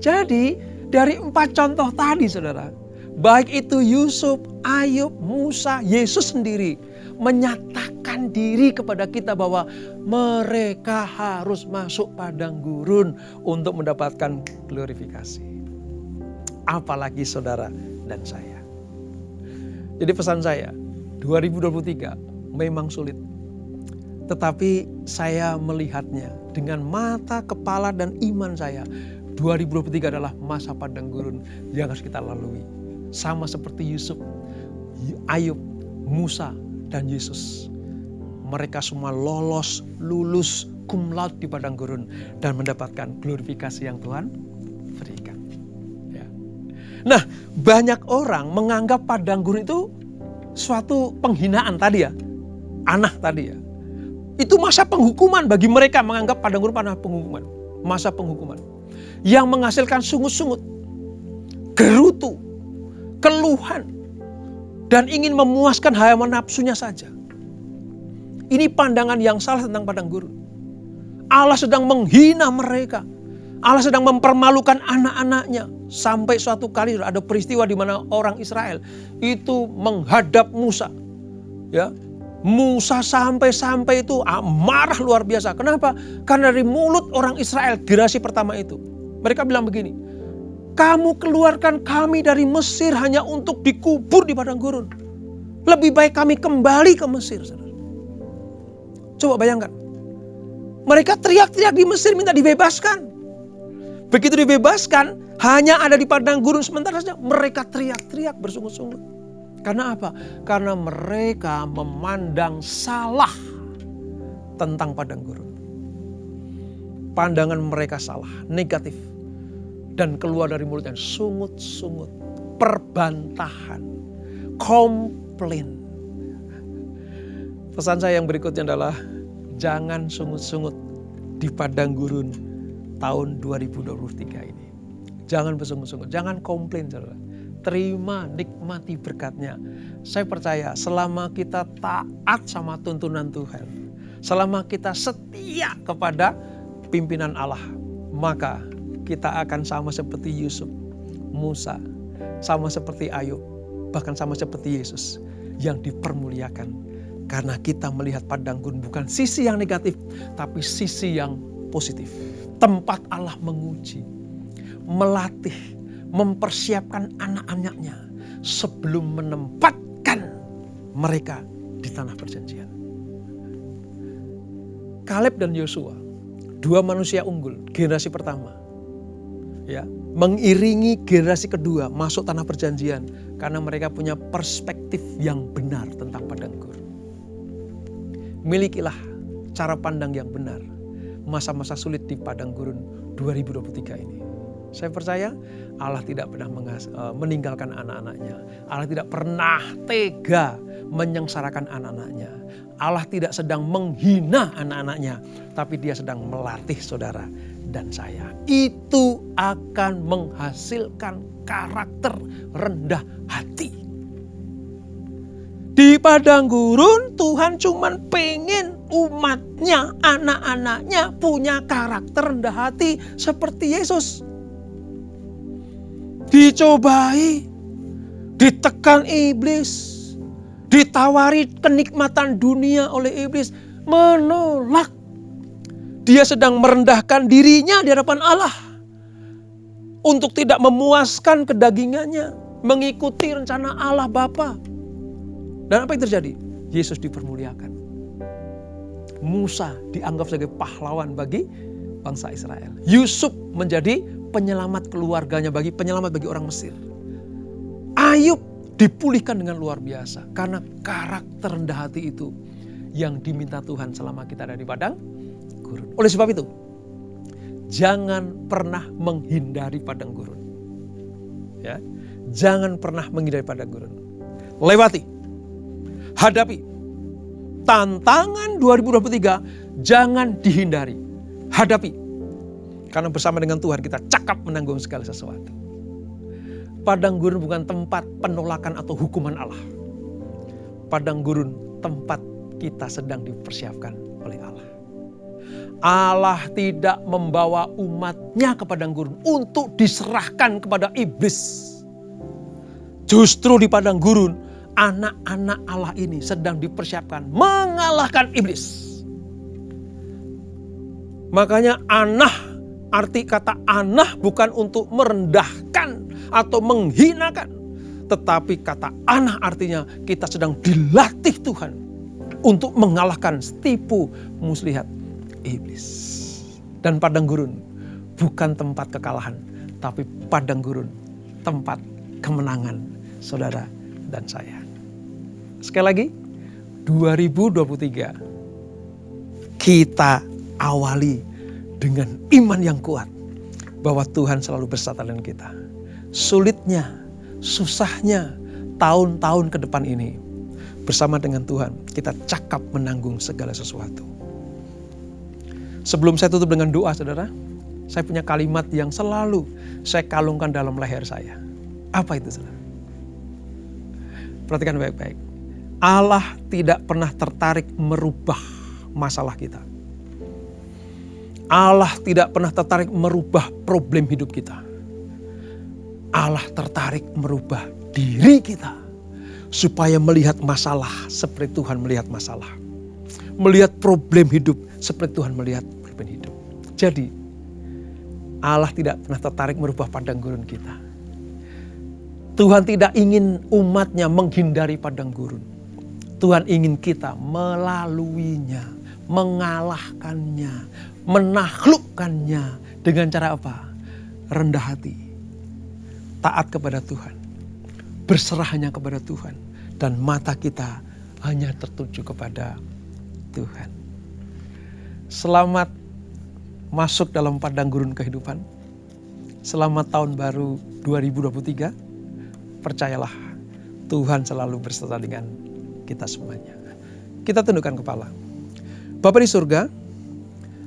Jadi dari 4 contoh tadi saudara. Baik itu Yusuf, Ayub, Musa, Yesus sendiri. Menyatakan diri kepada kita bahwa mereka harus masuk padang gurun untuk mendapatkan glorifikasi. Apalagi saudara dan saya. Jadi pesan saya, 2023 memang sulit. Tetapi saya melihatnya dengan mata, kepala, dan iman saya. 2023 adalah masa padang gurun yang harus kita lalui. sama seperti Yusuf, Ayub, Musa, dan Yesus. Mereka semua lulus cum laude di padang gurun dan mendapatkan glorifikasi yang Tuhan berikan. Ya. Nah, banyak orang menganggap padang gurun itu suatu penghinaan tadi ya, anah tadi ya. Itu masa penghukuman bagi mereka, menganggap padang gurun pada penghukuman, masa penghukuman yang menghasilkan sungut-sungut, gerutu, keluhan, dan ingin memuaskan hawa nafsunya saja. Ini pandangan yang salah tentang padang gurun. Allah sedang menghina mereka. Allah sedang mempermalukan anak-anaknya. Sampai suatu kali ada peristiwa di mana orang Israel itu menghadap Musa. Ya, Musa sampai itu marah luar biasa. Kenapa? Karena dari mulut orang Israel, generasi pertama itu, mereka bilang begini, kamu keluarkan kami dari Mesir hanya untuk dikubur di padang gurun. Lebih baik kami kembali ke Mesir. Saudara. Coba bayangkan. Mereka teriak-teriak di Mesir minta dibebaskan. Begitu dibebaskan, hanya ada di padang gurun sementara saja. Mereka teriak-teriak bersungut-sungut. Karena apa? Karena mereka memandang salah tentang padang gurun. Pandangan mereka salah, negatif. Dan keluar dari mulutnya sungut-sungut, perbantahan, komplain. Pesan saya yang berikutnya adalah jangan sungut-sungut di padang gurun tahun 2023 ini. Jangan bersungut-sungut, jangan komplain saudara. Terima, nikmati berkatnya. Saya percaya selama kita taat sama tuntunan Tuhan, selama kita setia kepada pimpinan Allah, maka kita akan sama seperti Yusuf, Musa, sama seperti Ayub, bahkan sama seperti Yesus yang dipermuliakan. Karena kita melihat padang gurun bukan sisi yang negatif, tapi sisi yang positif. Tempat Allah menguji, melatih, mempersiapkan anak-anaknya sebelum menempatkan mereka di tanah perjanjian. Kaleb dan Yosua, dua manusia unggul, generasi pertama, ya, mengiringi generasi kedua masuk tanah perjanjian karena mereka punya perspektif yang benar tentang padang gurun. Milikilah cara pandang yang benar masa-masa sulit di padang gurun 2023 ini. Saya percaya Allah tidak pernah meninggalkan anak-anaknya. Allah tidak pernah tega menyengsarakan anak-anaknya. Allah tidak sedang menghina anak-anaknya, tapi Dia sedang melatih saudara dan saya. Itu akan menghasilkan karakter rendah hati. Di padang gurun Tuhan cuman pengen umatnya, anak-anaknya punya karakter rendah hati seperti Yesus. Dicobai, ditekan iblis, ditawari kenikmatan dunia oleh iblis, menolak. Dia sedang merendahkan dirinya di hadapan Allah untuk tidak memuaskan kedagingannya, mengikuti rencana Allah Bapa. Dan apa yang terjadi? Yesus dipermuliakan. Musa dianggap sebagai pahlawan bagi bangsa Israel. Yusuf menjadi penyelamat keluarganya, penyelamat bagi orang Mesir. Ayub dipulihkan dengan luar biasa karena karakter rendah hati itu yang diminta Tuhan selama kita ada di padang gurun. Oleh sebab itu, jangan pernah menghindari padang gurun. Ya, jangan pernah menghindari padang gurun. Lewati. Hadapi tantangan 2023, jangan dihindari. Hadapi. Karena bersama dengan Tuhan kita cakap menanggung segala sesuatu. Padang gurun bukan tempat penolakan atau hukuman Allah. Padang gurun tempat kita sedang dipersiapkan oleh Allah. Allah tidak membawa umatnya ke padang gurun untuk diserahkan kepada iblis. Justru di padang gurun, anak-anak Allah ini sedang dipersiapkan mengalahkan iblis. Makanya arti kata anah bukan untuk merendahkan atau menghinakan. Tetapi kata anah artinya kita sedang dilatih Tuhan untuk mengalahkan tipu muslihat iblis. Dan padang gurun bukan tempat kekalahan, tapi padang gurun tempat kemenangan saudara dan saya. Sekali lagi, 2023 kita awali dengan iman yang kuat bahwa Tuhan selalu bersama dengan kita. Sulitnya, susahnya tahun-tahun ke depan ini, bersama dengan Tuhan kita cakap menanggung segala sesuatu. Sebelum saya tutup dengan doa, saudara, saya punya kalimat yang selalu saya kalungkan dalam leher saya. Apa itu, saudara? Perhatikan baik-baik. Allah tidak pernah tertarik merubah masalah kita. Allah tidak pernah tertarik merubah problem hidup kita. Allah tertarik merubah diri kita supaya melihat masalah seperti Tuhan melihat masalah. Melihat problem hidup seperti Tuhan melihat problem hidup. Jadi Allah tidak pernah tertarik merubah padang gurun kita. Tuhan tidak ingin umatnya menghindari padang gurun. Tuhan ingin kita melaluinya, mengalahkannya, menaklukkannya dengan cara apa? Rendah hati, taat kepada Tuhan, berserah hanya kepada Tuhan, dan mata kita hanya tertuju kepada Tuhan. Selamat masuk dalam padang gurun kehidupan. Selamat tahun baru 2023. Percayalah, Tuhan selalu beserta dengan kita semuanya. Kita tundukkan kepala. Bapa di surga,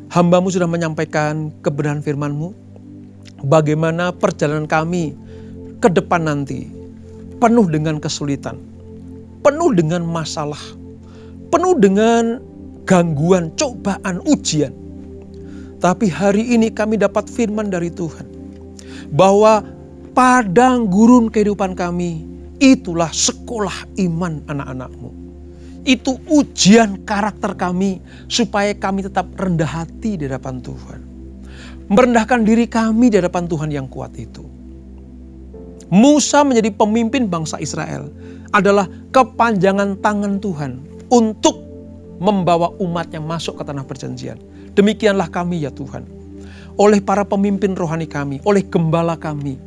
hamba-Mu sudah menyampaikan kebenaran firman-Mu. Bagaimana perjalanan kami ke depan nanti penuh dengan kesulitan, penuh dengan masalah, penuh dengan gangguan, cobaan, ujian. Tapi hari ini kami dapat firman dari Tuhan bahwa padang gurun kehidupan kami itulah sekolah iman anak-anak-Mu. Itu ujian karakter kami supaya kami tetap rendah hati di hadapan Tuhan. Merendahkan diri kami di hadapan Tuhan yang kuat itu. Musa menjadi pemimpin bangsa Israel adalah kepanjangan tangan Tuhan untuk membawa umatnya masuk ke tanah perjanjian. Demikianlah kami ya Tuhan. Oleh para pemimpin rohani kami, oleh gembala kami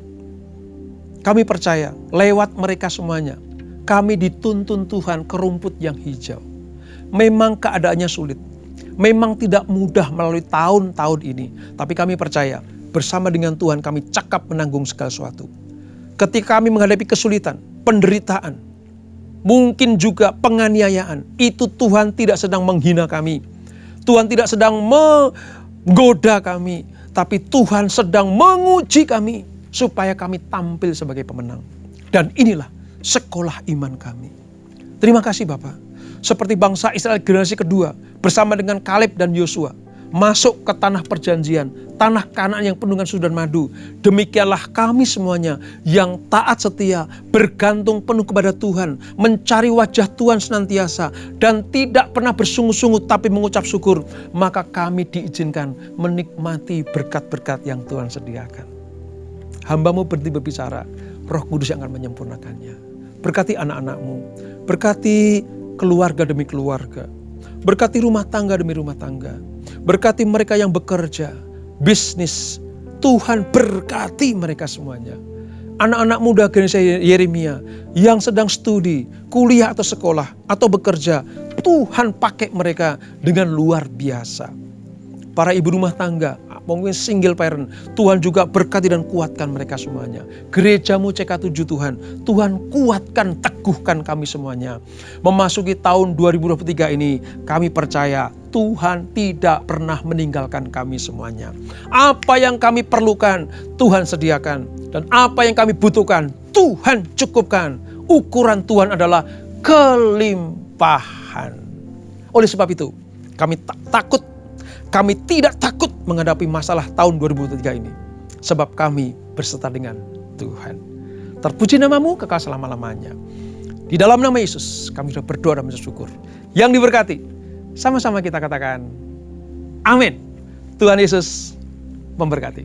percaya lewat mereka semuanya, kami dituntun Tuhan ke rumput yang hijau. Memang keadaannya sulit, memang tidak mudah melalui tahun-tahun ini. Tapi kami percaya bersama dengan Tuhan kami cakap menanggung segala sesuatu. Ketika kami menghadapi kesulitan, penderitaan, mungkin juga penganiayaan, itu Tuhan tidak sedang menghina kami. Tuhan tidak sedang menggoda kami, tapi Tuhan sedang menguji kami supaya kami tampil sebagai pemenang. Dan inilah sekolah iman kami. Terima kasih Bapak. Seperti bangsa Israel generasi kedua bersama dengan Kaleb dan Yosua masuk ke tanah perjanjian, tanah Kanaan yang penuh dengan susu dan madu. Demikianlah kami semuanya yang taat setia, bergantung penuh kepada Tuhan, mencari wajah Tuhan senantiasa, dan tidak pernah bersungut-sungut tapi mengucap syukur. Maka kami diizinkan menikmati berkat-berkat yang Tuhan sediakan. Hamba-Mu berhenti berbicara, Roh Kudus yang akan menyempurnakannya. Berkati anak-anak-Mu, berkati keluarga demi keluarga, berkati rumah tangga demi rumah tangga, berkati mereka yang bekerja, bisnis. Tuhan berkati mereka semuanya. Anak-anak muda generasi Yeremia yang sedang studi, kuliah atau sekolah atau bekerja, Tuhan pakai mereka dengan luar biasa. Para ibu rumah tangga, mungkin single parent, Tuhan juga berkati dan kuatkan mereka semuanya. Gereja-Mu CK7 Tuhan, Tuhan kuatkan, teguhkan kami semuanya. Memasuki tahun 2023 ini, kami percaya Tuhan tidak pernah meninggalkan kami semuanya. Apa yang kami perlukan, Tuhan sediakan. Dan apa yang kami butuhkan, Tuhan cukupkan. Ukuran Tuhan adalah kelimpahan. Oleh sebab itu, kami kami tidak takut menghadapi masalah tahun 2023 ini. Sebab kami berserta dengan Tuhan. Terpuji nama-Mu kekal selama-lamanya. Di dalam nama Yesus kami sudah berdoa dan bersyukur. Yang diberkati, sama-sama kita katakan amin. Tuhan Yesus memberkati.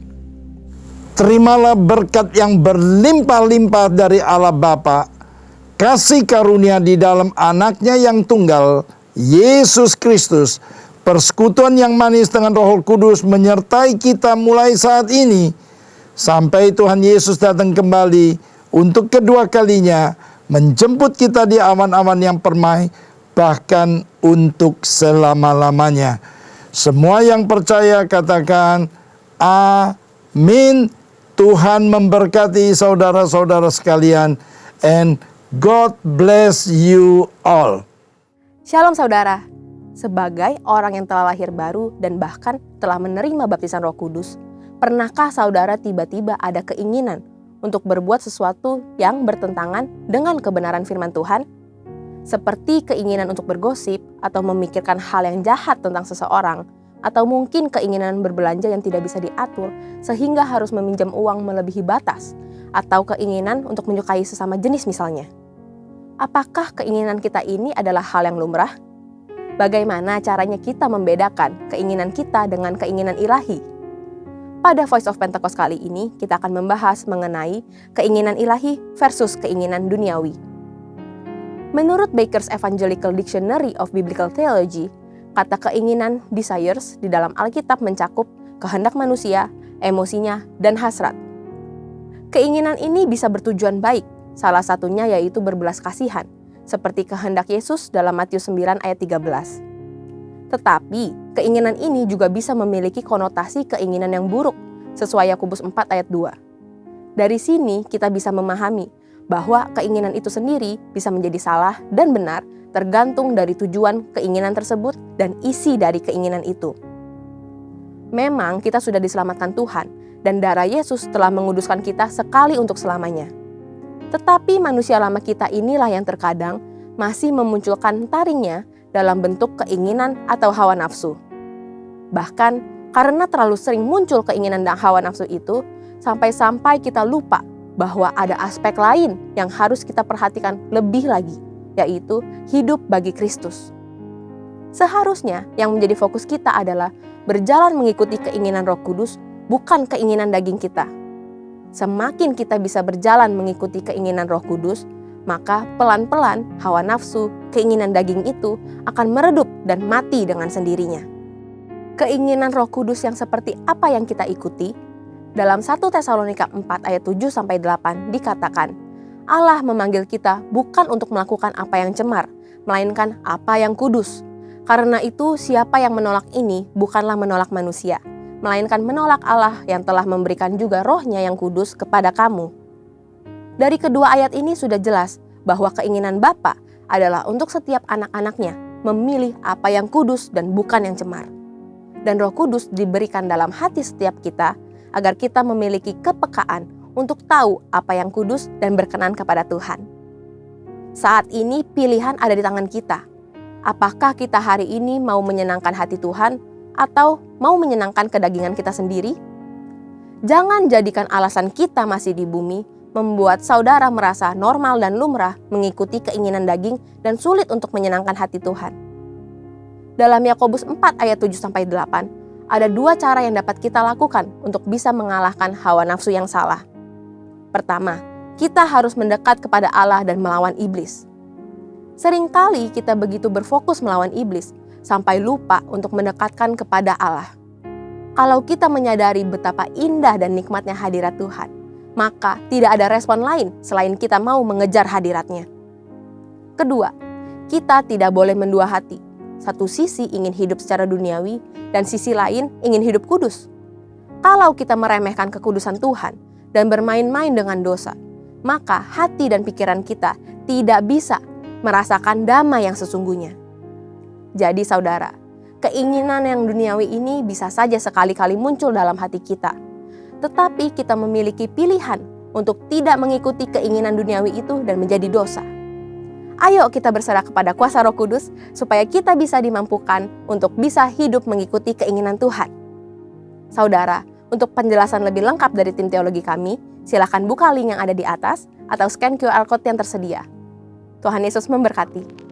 Terimalah berkat yang berlimpah-limpah dari Allah Bapa, kasih karunia di dalam anaknya yang tunggal, Yesus Kristus, persekutuan yang manis dengan Roh Kudus menyertai kita mulai saat ini sampai Tuhan Yesus datang kembali untuk kedua kalinya menjemput kita di awan-awan yang permai, bahkan untuk selama-lamanya. Semua yang percaya katakan amin. Tuhan memberkati saudara-saudara sekalian, and God bless you all. Shalom saudara. Sebagai orang yang telah lahir baru dan bahkan telah menerima baptisan Roh Kudus, pernahkah saudara tiba-tiba ada keinginan untuk berbuat sesuatu yang bertentangan dengan kebenaran firman Tuhan? Seperti keinginan untuk bergosip atau memikirkan hal yang jahat tentang seseorang, atau mungkin keinginan berbelanja yang tidak bisa diatur sehingga harus meminjam uang melebihi batas, atau keinginan untuk menyukai sesama jenis misalnya. Apakah keinginan kita ini adalah hal yang lumrah? Bagaimana caranya kita membedakan keinginan kita dengan keinginan ilahi? Pada Voice of Pentecost kali ini, kita akan membahas mengenai keinginan ilahi versus keinginan duniawi. Menurut Baker's Evangelical Dictionary of Biblical Theology, kata keinginan desires di dalam Alkitab mencakup kehendak manusia, emosinya, dan hasrat. Keinginan ini bisa bertujuan baik, salah satunya yaitu berbelas kasihan, seperti kehendak Yesus dalam Matius 9 ayat 13. Tetapi, keinginan ini juga bisa memiliki konotasi keinginan yang buruk, sesuai Yakobus 4 ayat 2. Dari sini kita bisa memahami bahwa keinginan itu sendiri bisa menjadi salah dan benar tergantung dari tujuan keinginan tersebut dan isi dari keinginan itu. Memang kita sudah diselamatkan Tuhan dan darah Yesus telah menguduskan kita sekali untuk selamanya. Tetapi manusia lama kita inilah yang terkadang masih memunculkan taringnya dalam bentuk keinginan atau hawa nafsu. Bahkan karena terlalu sering muncul keinginan dan hawa nafsu itu, sampai-sampai kita lupa bahwa ada aspek lain yang harus kita perhatikan lebih lagi, yaitu hidup bagi Kristus. Seharusnya yang menjadi fokus kita adalah berjalan mengikuti keinginan Roh Kudus, bukan keinginan daging kita. Semakin kita bisa berjalan mengikuti keinginan Roh Kudus, maka pelan-pelan hawa nafsu, keinginan daging itu akan meredup dan mati dengan sendirinya. Keinginan Roh Kudus yang seperti apa yang kita ikuti? Dalam 1 Tesalonika 4 ayat 7-8 dikatakan, Allah memanggil kita bukan untuk melakukan apa yang cemar, melainkan apa yang kudus. Karena itu siapa yang menolak ini bukanlah menolak manusia, melainkan menolak Allah yang telah memberikan juga Roh-Nya yang kudus kepada kamu. Dari kedua ayat ini sudah jelas bahwa keinginan Bapa adalah untuk setiap anak-anaknya memilih apa yang kudus dan bukan yang cemar. Dan Roh Kudus diberikan dalam hati setiap kita agar kita memiliki kepekaan untuk tahu apa yang kudus dan berkenan kepada Tuhan. Saat ini pilihan ada di tangan kita. Apakah kita hari ini mau menyenangkan hati Tuhan atau mau menyenangkan kedagingan kita sendiri? Jangan jadikan alasan kita masih di bumi membuat saudara merasa normal dan lumrah mengikuti keinginan daging dan sulit untuk menyenangkan hati Tuhan. Dalam Yakobus 4 ayat 7-8, ada dua cara yang dapat kita lakukan untuk bisa mengalahkan hawa nafsu yang salah. Pertama, kita harus mendekat kepada Allah dan melawan iblis. Seringkali kita begitu berfokus melawan iblis, sampai lupa untuk mendekatkan kepada Allah. Kalau kita menyadari betapa indah dan nikmatnya hadirat Tuhan, maka tidak ada respon lain selain kita mau mengejar hadiratnya. Kedua, kita tidak boleh mendua hati. Satu sisi ingin hidup secara duniawi, dan sisi lain ingin hidup kudus. Kalau kita meremehkan kekudusan Tuhan dan bermain-main dengan dosa, maka hati dan pikiran kita tidak bisa merasakan damai yang sesungguhnya. Jadi saudara, keinginan yang duniawi ini bisa saja sekali-kali muncul dalam hati kita. Tetapi kita memiliki pilihan untuk tidak mengikuti keinginan duniawi itu dan menjadi dosa. Ayo kita berserah kepada kuasa Roh Kudus supaya kita bisa dimampukan untuk bisa hidup mengikuti keinginan Tuhan. Saudara, untuk penjelasan lebih lengkap dari tim teologi kami, silakan buka link yang ada di atas atau scan QR Code yang tersedia. Tuhan Yesus memberkati.